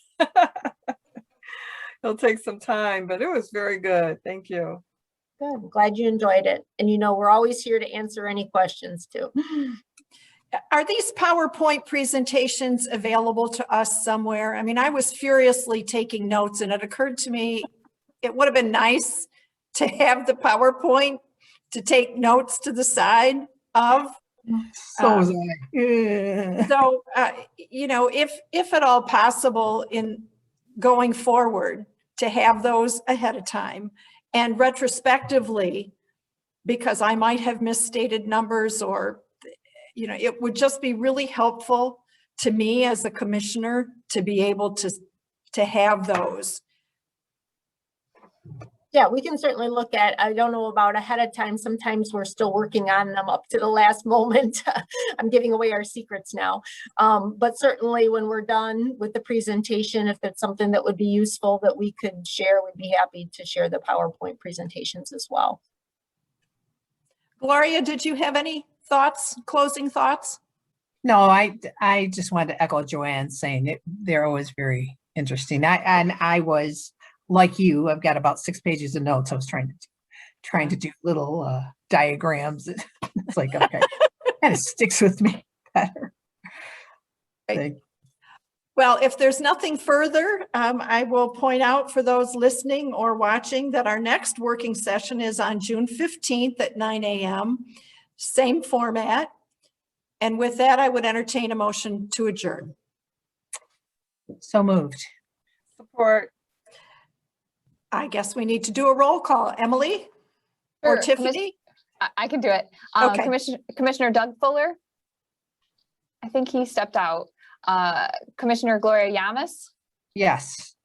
It'll take some time, but it was very good. Thank you. Good. I'm glad you enjoyed it. And we're always here to answer any questions too. Are these PowerPoint presentations available to us somewhere? I mean, I was furiously taking notes, and it occurred to me it would have been nice to have the PowerPoint to take notes to the side of. So was I. So, if at all possible in going forward, to have those ahead of time. And retrospectively, because I might have misstated numbers or you know, it would just be really helpful to me as a commissioner to be able to have those. Yeah, we can certainly look at, I don't know about ahead of time. Sometimes we're still working on them up to the last moment. I'm giving away our secrets now. But certainly when we're done with the presentation, if it's something that would be useful that we could share, we'd be happy to share the PowerPoint presentations as well. Gloria, did you have any thoughts, closing thoughts? No, I just wanted to echo Joanne saying it, they're always very interesting. I was like you, I've got about 6 pages of notes. I was trying to do little diagrams. It's like, okay, kind of sticks with me better. Well, if there's nothing further, I will point out for those listening or watching that our next working session is on June 15th at 9 a.m. Same format. And with that, I would entertain a motion to adjourn. So moved. Support. I guess we need to do a roll call. Emily or Sure, Tiffany? I can do it. Okay. Commissioner Doug Fuller. I think he stepped out. Commissioner Gloria Yamas, Yes.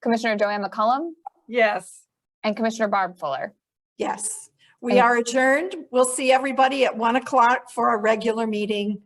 Commissioner Joanne McCullum, Yes. and Commissioner Barb Fuller. Yes, we are adjourned. We'll see everybody at 1 o'clock for our regular meeting